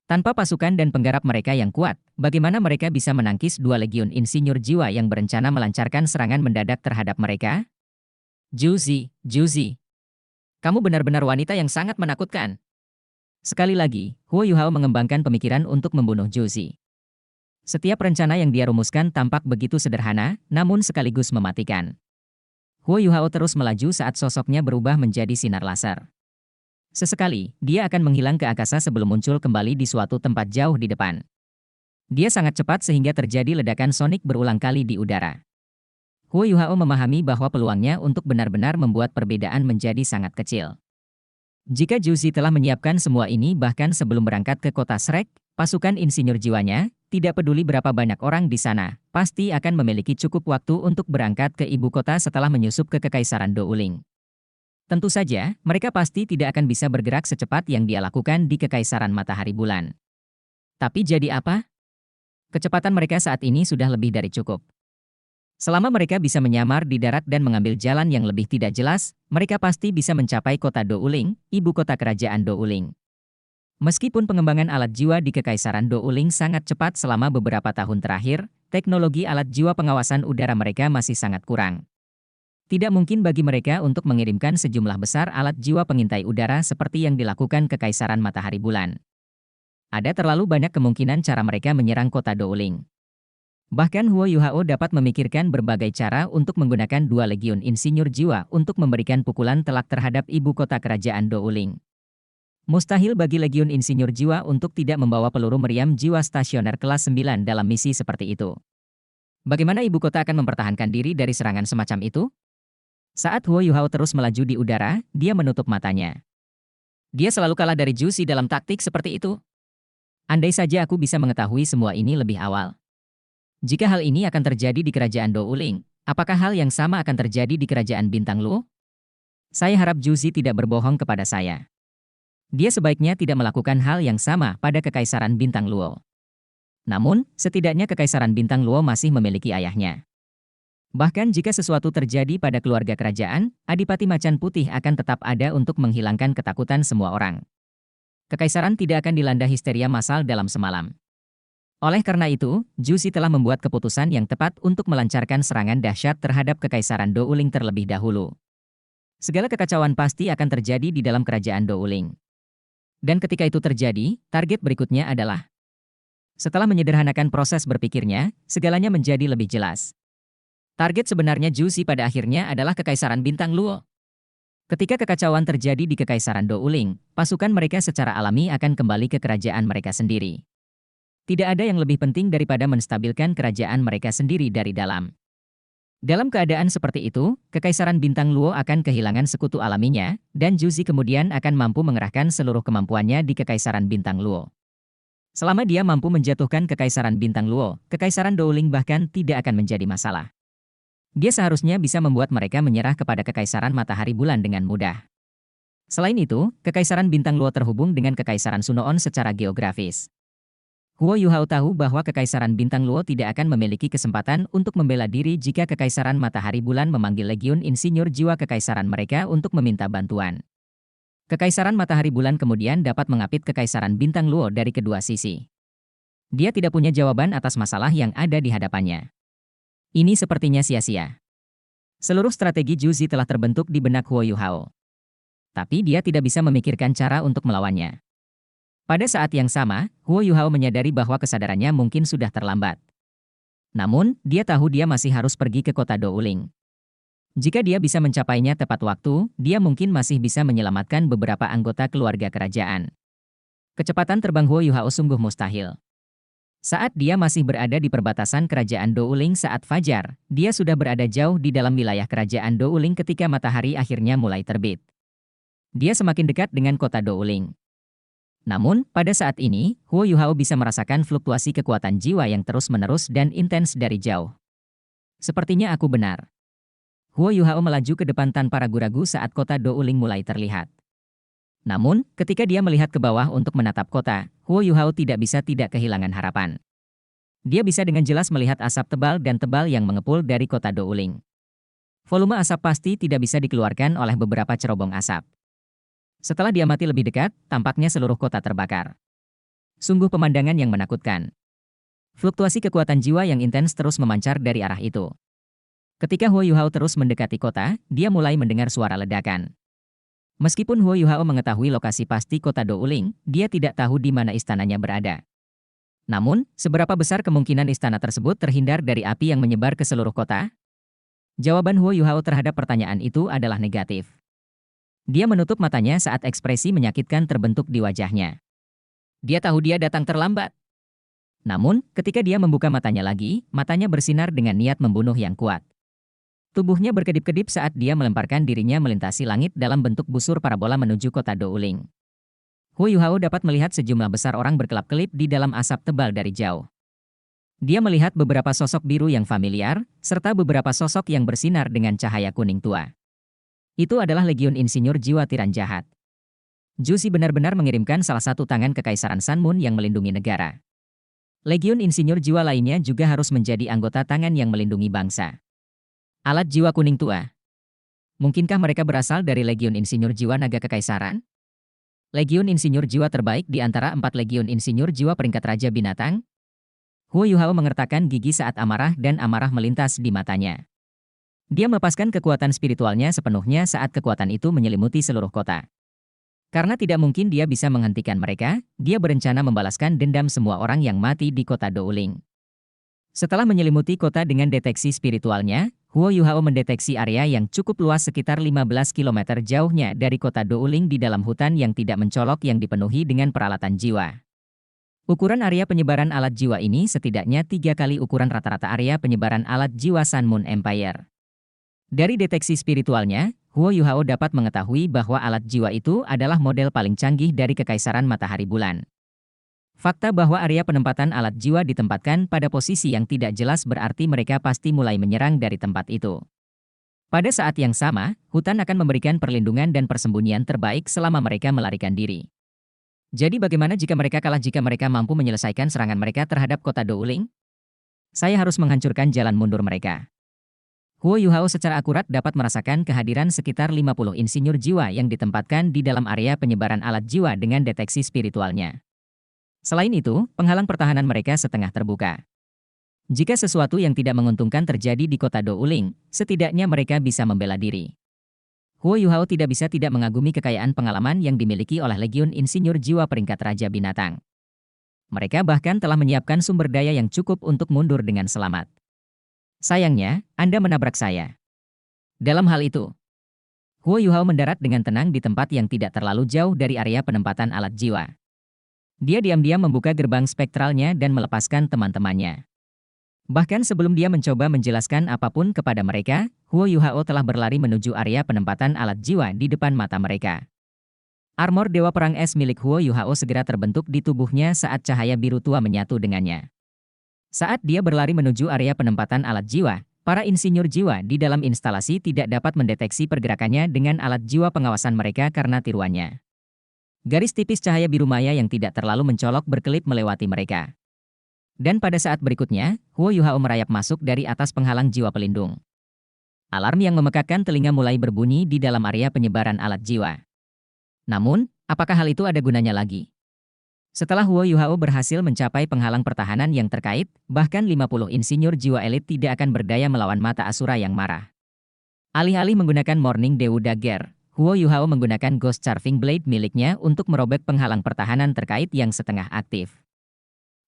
A: Tanpa pasukan dan penggarap mereka yang kuat, bagaimana mereka bisa menangkis 2 legiun insinyur jiwa yang berencana melancarkan serangan mendadak terhadap mereka? Juzi, kamu benar-benar wanita yang sangat menakutkan. Sekali lagi, Huo Yuhao mengembangkan pemikiran untuk membunuh Zhu Zi. Setiap rencana yang dia rumuskan tampak begitu sederhana, namun sekaligus mematikan. Huo Yuhao terus melaju saat sosoknya berubah menjadi sinar laser. Sesekali, dia akan menghilang ke angkasa sebelum muncul kembali di suatu tempat jauh di depan. Dia sangat cepat sehingga terjadi ledakan sonik berulang kali di udara. Huo Yuhao memahami bahwa peluangnya untuk benar-benar membuat perbedaan menjadi sangat kecil. Jika Zhu Zi telah menyiapkan semua ini bahkan sebelum berangkat ke kota Shrek, pasukan insinyur jiwanya, tidak peduli berapa banyak orang di sana, pasti akan memiliki cukup waktu untuk berangkat ke ibu kota setelah menyusup ke Kekaisaran Douling. Tentu saja, mereka pasti tidak akan bisa bergerak secepat yang dia lakukan di Kekaisaran Matahari Bulan. Tapi jadi apa? Kecepatan mereka saat ini sudah lebih dari cukup. Selama mereka bisa menyamar di darat dan mengambil jalan yang lebih tidak jelas, mereka pasti bisa mencapai kota Douling, ibu kota kerajaan Douling. Meskipun pengembangan alat jiwa di Kekaisaran Douling sangat cepat selama beberapa tahun terakhir, teknologi alat jiwa pengawasan udara mereka masih sangat kurang. Tidak mungkin bagi mereka untuk mengirimkan sejumlah besar alat jiwa pengintai udara seperti yang dilakukan Kekaisaran Matahari Bulan. Ada terlalu banyak kemungkinan cara mereka menyerang kota Douling. Bahkan Huo Yuhao dapat memikirkan berbagai cara untuk menggunakan 2 legiun insinyur jiwa untuk memberikan pukulan telak terhadap ibu kota kerajaan Douling. Mustahil bagi legiun insinyur jiwa untuk tidak membawa peluru meriam jiwa stasioner kelas 9 dalam misi seperti itu. Bagaimana ibu kota akan mempertahankan diri dari serangan semacam itu? Saat Huo Yuhao terus melaju di udara, dia menutup matanya. Dia selalu kalah dari Zhu Zi dalam taktik seperti itu. Andai saja aku bisa mengetahui semua ini lebih awal. Jika hal ini akan terjadi di kerajaan Douling, apakah hal yang sama akan terjadi di kerajaan Bintang Luo? Saya harap Zhu Zi tidak berbohong kepada saya. Dia sebaiknya tidak melakukan hal yang sama pada Kekaisaran Bintang Luo. Namun, setidaknya Kekaisaran Bintang Luo masih memiliki ayahnya. Bahkan jika sesuatu terjadi pada keluarga kerajaan, Adipati Macan Putih akan tetap ada untuk menghilangkan ketakutan semua orang. Kekaisaran tidak akan dilanda histeria massal dalam semalam. Oleh karena itu, Zhu Zi telah membuat keputusan yang tepat untuk melancarkan serangan dahsyat terhadap Kekaisaran Douling terlebih dahulu. Segala kekacauan pasti akan terjadi di dalam kerajaan Douling. Dan ketika itu terjadi, target berikutnya adalah. Setelah menyederhanakan proses berpikirnya, segalanya menjadi lebih jelas. Target sebenarnya Zhu Zi pada akhirnya adalah Kekaisaran Bintang Luo. Ketika kekacauan terjadi di Kekaisaran Douling, pasukan mereka secara alami akan kembali ke kerajaan mereka sendiri. Tidak ada yang lebih penting daripada menstabilkan kerajaan mereka sendiri dari dalam. Dalam keadaan seperti itu, Kekaisaran Bintang Luo akan kehilangan sekutu alaminya, dan Zhu Zi kemudian akan mampu mengerahkan seluruh kemampuannya di Kekaisaran Bintang Luo. Selama dia mampu menjatuhkan Kekaisaran Bintang Luo, Kekaisaran Douling bahkan tidak akan menjadi masalah. Dia seharusnya bisa membuat mereka menyerah kepada Kekaisaran Matahari Bulan dengan mudah. Selain itu, Kekaisaran Bintang Luo terhubung dengan Kekaisaran Sunoon secara geografis. Huo Yuhao tahu bahwa Kekaisaran Bintang Luo tidak akan memiliki kesempatan untuk membela diri jika Kekaisaran Matahari Bulan memanggil legiun insinyur jiwa Kekaisaran mereka untuk meminta bantuan. Kekaisaran Matahari Bulan kemudian dapat mengapit Kekaisaran Bintang Luo dari kedua sisi. Dia tidak punya jawaban atas masalah yang ada di hadapannya. Ini sepertinya sia-sia. Seluruh strategi Zhu Zi telah terbentuk di benak Huo Yuhao. Tapi dia tidak bisa memikirkan cara untuk melawannya. Pada saat yang sama, Huo Yuhao menyadari bahwa kesadarannya mungkin sudah terlambat. Namun, dia tahu dia masih harus pergi ke kota Douling. Jika dia bisa mencapainya tepat waktu, dia mungkin masih bisa menyelamatkan beberapa anggota keluarga kerajaan. Kecepatan terbang Huo Yuhao sungguh mustahil. Saat dia masih berada di perbatasan kerajaan Douling saat fajar, dia sudah berada jauh di dalam wilayah kerajaan Douling ketika matahari akhirnya mulai terbit. Dia semakin dekat dengan kota Douling. Namun, pada saat ini, Huo Yuhao bisa merasakan fluktuasi kekuatan jiwa yang terus-menerus dan intens dari jauh. Sepertinya aku benar. Huo Yuhao melaju ke depan tanpa ragu-ragu saat kota Douling mulai terlihat. Namun, ketika dia melihat ke bawah untuk menatap kota, Huo Yuhao tidak bisa tidak kehilangan harapan. Dia bisa dengan jelas melihat asap tebal dan tebal yang mengepul dari kota Douling. Volume asap pasti tidak bisa dikeluarkan oleh beberapa cerobong asap. Setelah dia mati lebih dekat, tampaknya seluruh kota terbakar. Sungguh pemandangan yang menakutkan. Fluktuasi kekuatan jiwa yang intens terus memancar dari arah itu. Ketika Huo Yuhao terus mendekati kota, dia mulai mendengar suara ledakan. Meskipun Huo Yuhao mengetahui lokasi pasti kota Douling, dia tidak tahu di mana istananya berada. Namun, seberapa besar kemungkinan istana tersebut terhindar dari api yang menyebar ke seluruh kota? Jawaban Huo Yuhao terhadap pertanyaan itu adalah negatif. Dia menutup matanya saat ekspresi menyakitkan terbentuk di wajahnya. Dia tahu dia datang terlambat. Namun, ketika dia membuka matanya lagi, matanya bersinar dengan niat membunuh yang kuat. Tubuhnya berkedip-kedip saat dia melemparkan dirinya melintasi langit dalam bentuk busur parabola menuju kota Douling. Huo Yuhao dapat melihat sejumlah besar orang berkelap-kelip di dalam asap tebal dari jauh. Dia melihat beberapa sosok biru yang familiar, serta beberapa sosok yang bersinar dengan cahaya kuning tua. Itu adalah Legiun Insinyur Jiwa Tiran Jahat. Jusi benar-benar mengirimkan salah satu tangan kekaisaran Sanmun yang melindungi negara. Legiun Insinyur Jiwa lainnya juga harus menjadi anggota tangan yang melindungi bangsa. Alat jiwa kuning tua. Mungkinkah mereka berasal dari Legiun Insinyur Jiwa Naga Kekaisaran? Legiun Insinyur Jiwa terbaik di antara 4 Legiun Insinyur Jiwa peringkat Raja Binatang? Huo Yuhao mengertakkan gigi saat amarah dan amarah melintas di matanya. Dia melepaskan kekuatan spiritualnya sepenuhnya saat kekuatan itu menyelimuti seluruh kota. Karena tidak mungkin dia bisa menghentikan mereka, dia berencana membalaskan dendam semua orang yang mati di kota Douling. Setelah menyelimuti kota dengan deteksi spiritualnya, Huo Yuhao mendeteksi area yang cukup luas sekitar 15 km jauhnya dari kota Douling di dalam hutan yang tidak mencolok yang dipenuhi dengan peralatan jiwa. Ukuran area penyebaran alat jiwa ini setidaknya 3 kali ukuran rata-rata area penyebaran alat jiwa Sun Moon Empire. Dari deteksi spiritualnya, Huo Yuhao dapat mengetahui bahwa alat jiwa itu adalah model paling canggih dari Kekaisaran Matahari Bulan. Fakta bahwa area penempatan alat jiwa ditempatkan pada posisi yang tidak jelas berarti mereka pasti mulai menyerang dari tempat itu. Pada saat yang sama, hutan akan memberikan perlindungan dan persembunyian terbaik selama mereka melarikan diri. Jadi bagaimana jika mereka kalah jika mereka mampu menyelesaikan serangan mereka terhadap kota Douling? Saya harus menghancurkan jalan mundur mereka. Huo Yuhao secara akurat dapat merasakan kehadiran sekitar 50 insinyur jiwa yang ditempatkan di dalam area penyebaran alat jiwa dengan deteksi spiritualnya. Selain itu, penghalang pertahanan mereka setengah terbuka. Jika sesuatu yang tidak menguntungkan terjadi di kota Douling, setidaknya mereka bisa membela diri. Huo Yuhao tidak bisa tidak mengagumi kekayaan pengalaman yang dimiliki oleh Legiun Insinyur Jiwa peringkat Raja Binatang. Mereka bahkan telah menyiapkan sumber daya yang cukup untuk mundur dengan selamat. Sayangnya, Anda menabrak saya. Dalam hal itu, Huo Yuhao mendarat dengan tenang di tempat yang tidak terlalu jauh dari area penempatan alat jiwa. Dia diam-diam membuka gerbang spektralnya dan melepaskan teman-temannya. Bahkan sebelum dia mencoba menjelaskan apapun kepada mereka, Huo Yuhao telah berlari menuju area penempatan alat jiwa di depan mata mereka. Armor Dewa Perang Es milik Huo Yuhao segera terbentuk di tubuhnya saat cahaya biru tua menyatu dengannya. Saat dia berlari menuju area penempatan alat jiwa, para insinyur jiwa di dalam instalasi tidak dapat mendeteksi pergerakannya dengan alat jiwa pengawasan mereka karena tiruannya. Garis tipis cahaya biru maya yang tidak terlalu mencolok berkelip melewati mereka. Dan pada saat berikutnya, Huo Yuhao merayap masuk dari atas penghalang jiwa pelindung. Alarm yang memekakkan telinga mulai berbunyi di dalam area penyebaran alat jiwa. Namun, apakah hal itu ada gunanya lagi? Setelah Huo Yuhao berhasil mencapai penghalang pertahanan yang terkait, bahkan 50 insinyur jiwa elit tidak akan berdaya melawan mata Asura yang marah. Alih-alih menggunakan Morning Dew Dagger, Huo Yuhao menggunakan Ghost Carving Blade miliknya untuk merobek penghalang pertahanan terkait yang setengah aktif.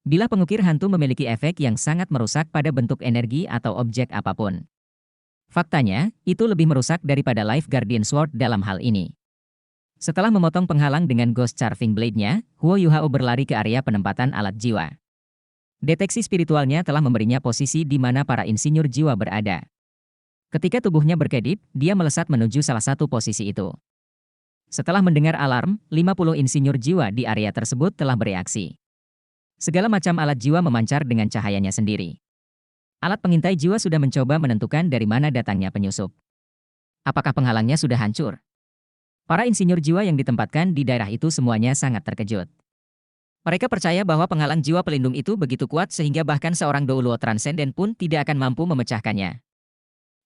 A: Bilah pengukir hantu memiliki efek yang sangat merusak pada bentuk energi atau objek apapun. Faktanya, itu lebih merusak daripada Life Guardian Sword dalam hal ini. Setelah memotong penghalang dengan Ghost Carving Blade-nya, Huo Yuhao berlari ke area penempatan alat jiwa. Deteksi spiritualnya telah memberinya posisi di mana para insinyur jiwa berada. Ketika tubuhnya berkedip, dia melesat menuju salah satu posisi itu. Setelah mendengar alarm, 50 insinyur jiwa di area tersebut telah bereaksi. Segala macam alat jiwa memancar dengan cahayanya sendiri. Alat pengintai jiwa sudah mencoba menentukan dari mana datangnya penyusup. Apakah penghalangnya sudah hancur? Para insinyur jiwa yang ditempatkan di daerah itu semuanya sangat terkejut. Mereka percaya bahwa penghalang jiwa pelindung itu begitu kuat sehingga bahkan seorang Douluo Transcendent pun tidak akan mampu memecahkannya.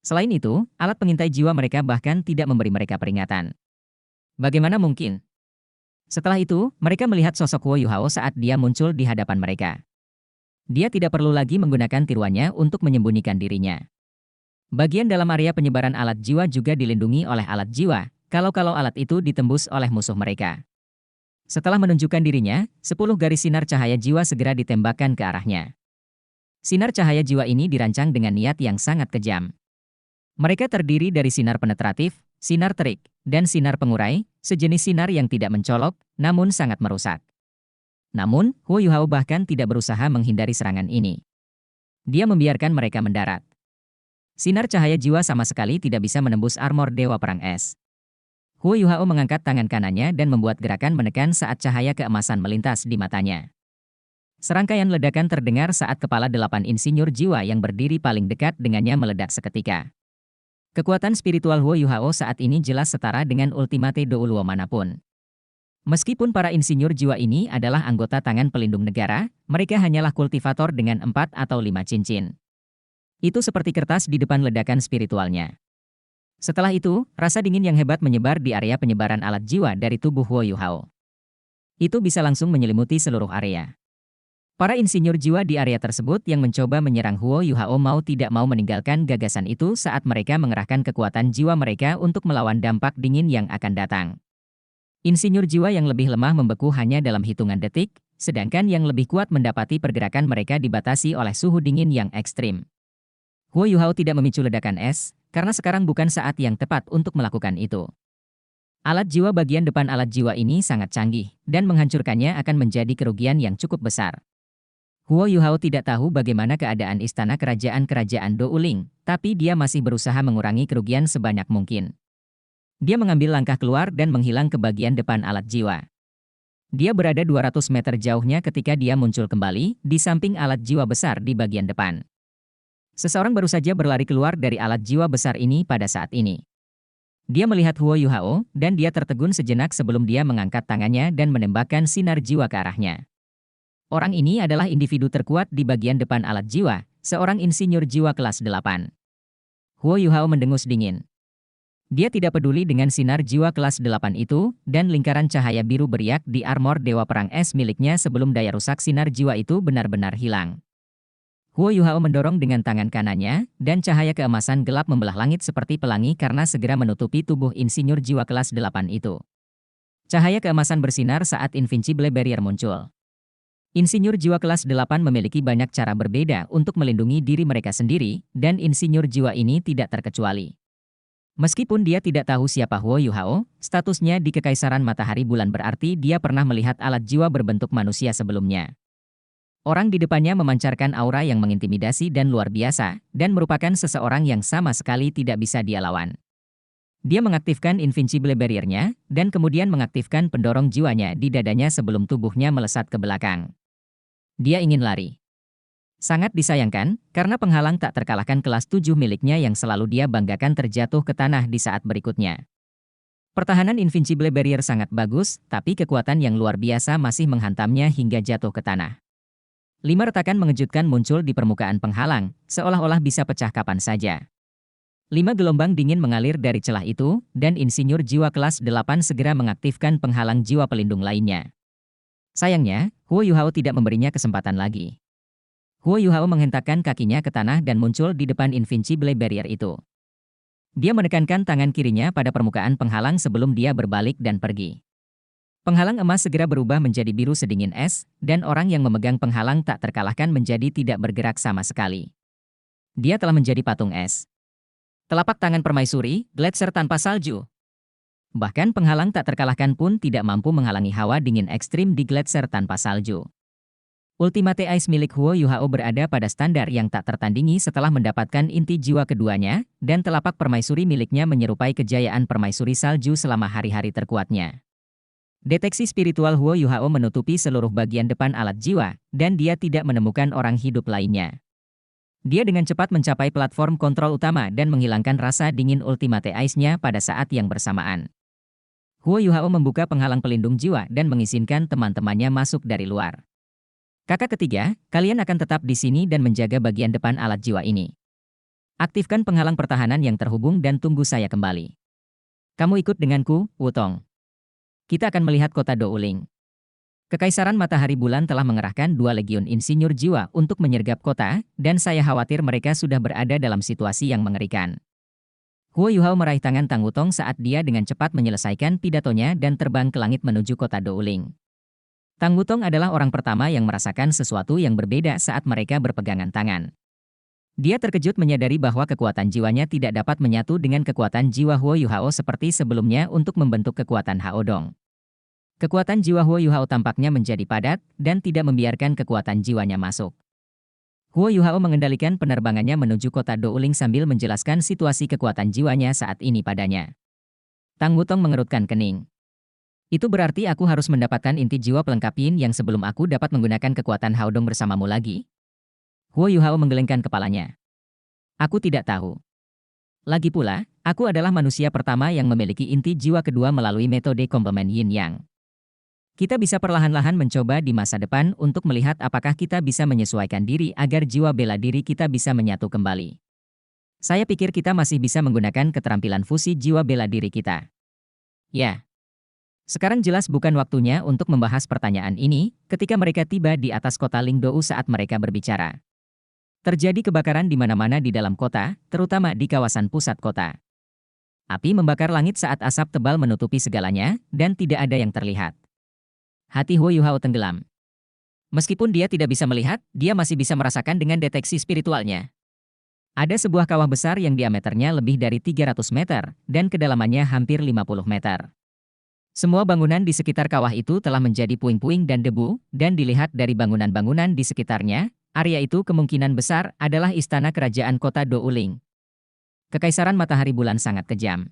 A: Selain itu, alat pengintai jiwa mereka bahkan tidak memberi mereka peringatan. Bagaimana mungkin? Setelah itu, mereka melihat sosok Huo Yuhao saat dia muncul di hadapan mereka. Dia tidak perlu lagi menggunakan tiruannya untuk menyembunyikan dirinya. Bagian dalam area penyebaran alat jiwa juga dilindungi oleh alat jiwa, kalau alat itu ditembus oleh musuh mereka. Setelah menunjukkan dirinya, 10 garis sinar cahaya jiwa segera ditembakkan ke arahnya. Sinar cahaya jiwa ini dirancang dengan niat yang sangat kejam. Mereka terdiri dari sinar penetratif, sinar terik, dan sinar pengurai, sejenis sinar yang tidak mencolok, namun sangat merusak. Namun, Huo Yuhao bahkan tidak berusaha menghindari serangan ini. Dia membiarkan mereka mendarat. Sinar cahaya jiwa sama sekali tidak bisa menembus armor Dewa Perang Es. Huo Yuhao mengangkat tangan kanannya dan membuat gerakan menekan saat cahaya keemasan melintas di matanya. Serangkaian ledakan terdengar saat kepala 8 insinyur jiwa yang berdiri paling dekat dengannya meledak seketika. Kekuatan spiritual Huo Yuhao saat ini jelas setara dengan Ultimate Douluo manapun. Meskipun para insinyur jiwa ini adalah anggota tangan pelindung negara, mereka hanyalah kultivator dengan 4 atau 5 cincin. Itu seperti kertas di depan ledakan spiritualnya. Setelah itu, rasa dingin yang hebat menyebar di area penyebaran alat jiwa dari tubuh Huo Yuhao. Itu bisa langsung menyelimuti seluruh area. Para insinyur jiwa di area tersebut yang mencoba menyerang Huo Yuhao mau tidak mau meninggalkan gagasan itu saat mereka mengerahkan kekuatan jiwa mereka untuk melawan dampak dingin yang akan datang. Insinyur jiwa yang lebih lemah membeku hanya dalam hitungan detik, sedangkan yang lebih kuat mendapati pergerakan mereka dibatasi oleh suhu dingin yang ekstrim. Huo Yuhao tidak memicu ledakan es, karena sekarang bukan saat yang tepat untuk melakukan itu. Alat jiwa bagian depan alat jiwa ini sangat canggih, dan menghancurkannya akan menjadi kerugian yang cukup besar. Huo Yuhao tidak tahu bagaimana keadaan istana kerajaan Douling, tapi dia masih berusaha mengurangi kerugian sebanyak mungkin. Dia mengambil langkah keluar dan menghilang ke bagian depan alat jiwa. Dia berada 200 meter jauhnya ketika dia muncul kembali di samping alat jiwa besar di bagian depan. Seseorang baru saja berlari keluar dari alat jiwa besar ini pada saat ini. Dia melihat Huo Yuhao, dan dia tertegun sejenak sebelum dia mengangkat tangannya dan menembakkan sinar jiwa ke arahnya. Orang ini adalah individu terkuat di bagian depan alat jiwa, seorang insinyur jiwa kelas 8. Huo Yuhao mendengus dingin. Dia tidak peduli dengan sinar jiwa kelas 8 itu, dan lingkaran cahaya biru beriak di armor Dewa Perang Es miliknya sebelum daya rusak sinar jiwa itu benar-benar hilang. Huo Yuhao mendorong dengan tangan kanannya, dan cahaya keemasan gelap membelah langit seperti pelangi karena segera menutupi tubuh insinyur jiwa kelas 8 itu. Cahaya keemasan bersinar saat Invincible Barrier muncul. Insinyur jiwa kelas 8 memiliki banyak cara berbeda untuk melindungi diri mereka sendiri, dan insinyur jiwa ini tidak terkecuali. Meskipun dia tidak tahu siapa Huo Yuhao, statusnya di Kekaisaran Matahari Bulan berarti dia pernah melihat alat jiwa berbentuk manusia sebelumnya. Orang di depannya memancarkan aura yang mengintimidasi dan luar biasa, dan merupakan seseorang yang sama sekali tidak bisa dia lawan. Dia mengaktifkan Invincible Barrier-nya, dan kemudian mengaktifkan pendorong jiwanya di dadanya sebelum tubuhnya melesat ke belakang. Dia ingin lari. Sangat disayangkan, karena penghalang tak terkalahkan kelas 7 miliknya yang selalu dia banggakan terjatuh ke tanah di saat berikutnya. Pertahanan Invincible Barrier sangat bagus, tapi kekuatan yang luar biasa masih menghantamnya hingga jatuh ke tanah. 5 retakan mengejutkan muncul di permukaan penghalang, seolah-olah bisa pecah kapan saja. 5 gelombang dingin mengalir dari celah itu, dan insinyur jiwa kelas 8 segera mengaktifkan penghalang jiwa pelindung lainnya. Sayangnya, Huo Yuhao tidak memberinya kesempatan lagi. Huo Yuhao menghentakkan kakinya ke tanah dan muncul di depan Invincible Barrier itu. Dia menekankan tangan kirinya pada permukaan penghalang sebelum dia berbalik dan pergi. Penghalang emas segera berubah menjadi biru sedingin es, dan orang yang memegang penghalang tak terkalahkan menjadi tidak bergerak sama sekali. Dia telah menjadi patung es. Telapak tangan permaisuri, gletser tanpa salju. Bahkan penghalang tak terkalahkan pun tidak mampu menghalangi hawa dingin ekstrim di gletser tanpa salju. Ultimate Ice milik Huo Yuhao berada pada standar yang tak tertandingi setelah mendapatkan inti jiwa keduanya, dan telapak permaisuri miliknya menyerupai kejayaan permaisuri salju selama hari-hari terkuatnya. Deteksi spiritual Huo Yuhao menutupi seluruh bagian depan alat jiwa, dan dia tidak menemukan orang hidup lainnya. Dia dengan cepat mencapai platform kontrol utama dan menghilangkan rasa dingin Ultimate Ice-nya pada saat yang bersamaan. Huo Yuhao membuka penghalang pelindung jiwa dan mengizinkan teman-temannya masuk dari luar. Kakak ketiga, kalian akan tetap di sini dan menjaga bagian depan alat jiwa ini. Aktifkan penghalang pertahanan yang terhubung dan tunggu saya kembali. Kamu ikut denganku, Wutong. Kita akan melihat kota Douling. Kekaisaran Matahari Bulan telah mengerahkan 2 legiun insinyur jiwa untuk menyergap kota, dan saya khawatir mereka sudah berada dalam situasi yang mengerikan. Huo Yuhao meraih tangan Tang Wutong saat dia dengan cepat menyelesaikan pidatonya dan terbang ke langit menuju kota Douling. Tang Wutong adalah orang pertama yang merasakan sesuatu yang berbeda saat mereka berpegangan tangan. Dia terkejut menyadari bahwa kekuatan jiwanya tidak dapat menyatu dengan kekuatan jiwa Huo Yuhao seperti sebelumnya untuk membentuk kekuatan Hao Dong. Kekuatan jiwa Huo Yuhao tampaknya menjadi padat dan tidak membiarkan kekuatan jiwanya masuk. Huo Yuhao mengendalikan penerbangannya menuju kota Douling sambil menjelaskan situasi kekuatan jiwanya saat ini padanya. Tang Wutong mengerutkan kening. Itu berarti aku harus mendapatkan inti jiwa pelengkap yin yang sebelum aku dapat menggunakan kekuatan Hao Dong bersamamu lagi? Huo Yuhao menggelengkan kepalanya. Aku tidak tahu. Lagi pula, aku adalah manusia pertama yang memiliki inti jiwa kedua melalui metode komplement yin yang. Kita bisa perlahan-lahan mencoba di masa depan untuk melihat apakah kita bisa menyesuaikan diri agar jiwa bela diri kita bisa menyatu kembali. Saya pikir kita masih bisa menggunakan keterampilan fusi jiwa bela diri kita. Ya. Sekarang jelas bukan waktunya untuk membahas pertanyaan ini ketika mereka tiba di atas kota Lingdou saat mereka berbicara. Terjadi kebakaran di mana-mana di dalam kota, terutama di kawasan pusat kota. Api membakar langit saat asap tebal menutupi segalanya, dan tidak ada yang terlihat. Hati Huo Yuhao tenggelam. Meskipun dia tidak bisa melihat, dia masih bisa merasakan dengan deteksi spiritualnya. Ada sebuah kawah besar yang diameternya lebih dari 300 meter, dan kedalamannya hampir 50 meter. Semua bangunan di sekitar kawah itu telah menjadi puing-puing dan debu, dan dilihat dari bangunan-bangunan di sekitarnya, area itu kemungkinan besar adalah istana kerajaan kota Douling. Kekaisaran matahari bulan sangat kejam.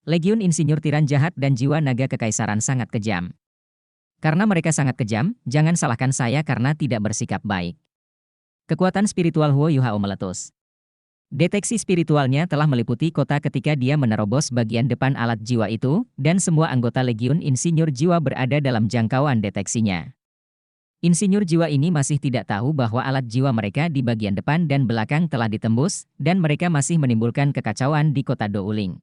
A: Legiun insinyur tiran jahat dan jiwa naga kekaisaran sangat kejam. Karena mereka sangat kejam, jangan salahkan saya karena tidak bersikap baik. Kekuatan spiritual Huo Yuhao meletus. Deteksi spiritualnya telah meliputi kota ketika dia menerobos bagian depan alat jiwa itu, dan semua anggota Legiun Insinyur Jiwa berada dalam jangkauan deteksinya. Insinyur jiwa ini masih tidak tahu bahwa alat jiwa mereka di bagian depan dan belakang telah ditembus, dan mereka masih menimbulkan kekacauan di kota Douling.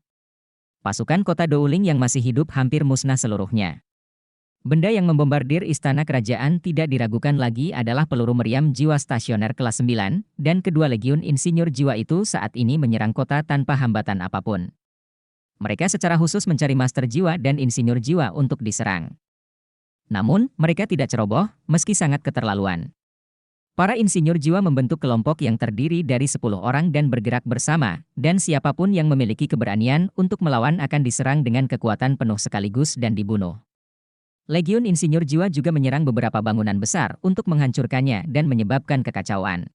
A: Pasukan kota Douling yang masih hidup hampir musnah seluruhnya. Benda yang membombardir istana kerajaan tidak diragukan lagi adalah peluru meriam jiwa stasioner kelas 9, dan kedua legiun insinyur jiwa itu saat ini menyerang kota tanpa hambatan apapun. Mereka secara khusus mencari master jiwa dan insinyur jiwa untuk diserang. Namun, mereka tidak ceroboh, meski sangat keterlaluan. Para insinyur jiwa membentuk kelompok yang terdiri dari 10 orang dan bergerak bersama, dan siapapun yang memiliki keberanian untuk melawan akan diserang dengan kekuatan penuh sekaligus dan dibunuh. Legiun Insinyur Jiwa juga menyerang beberapa bangunan besar untuk menghancurkannya dan menyebabkan kekacauan.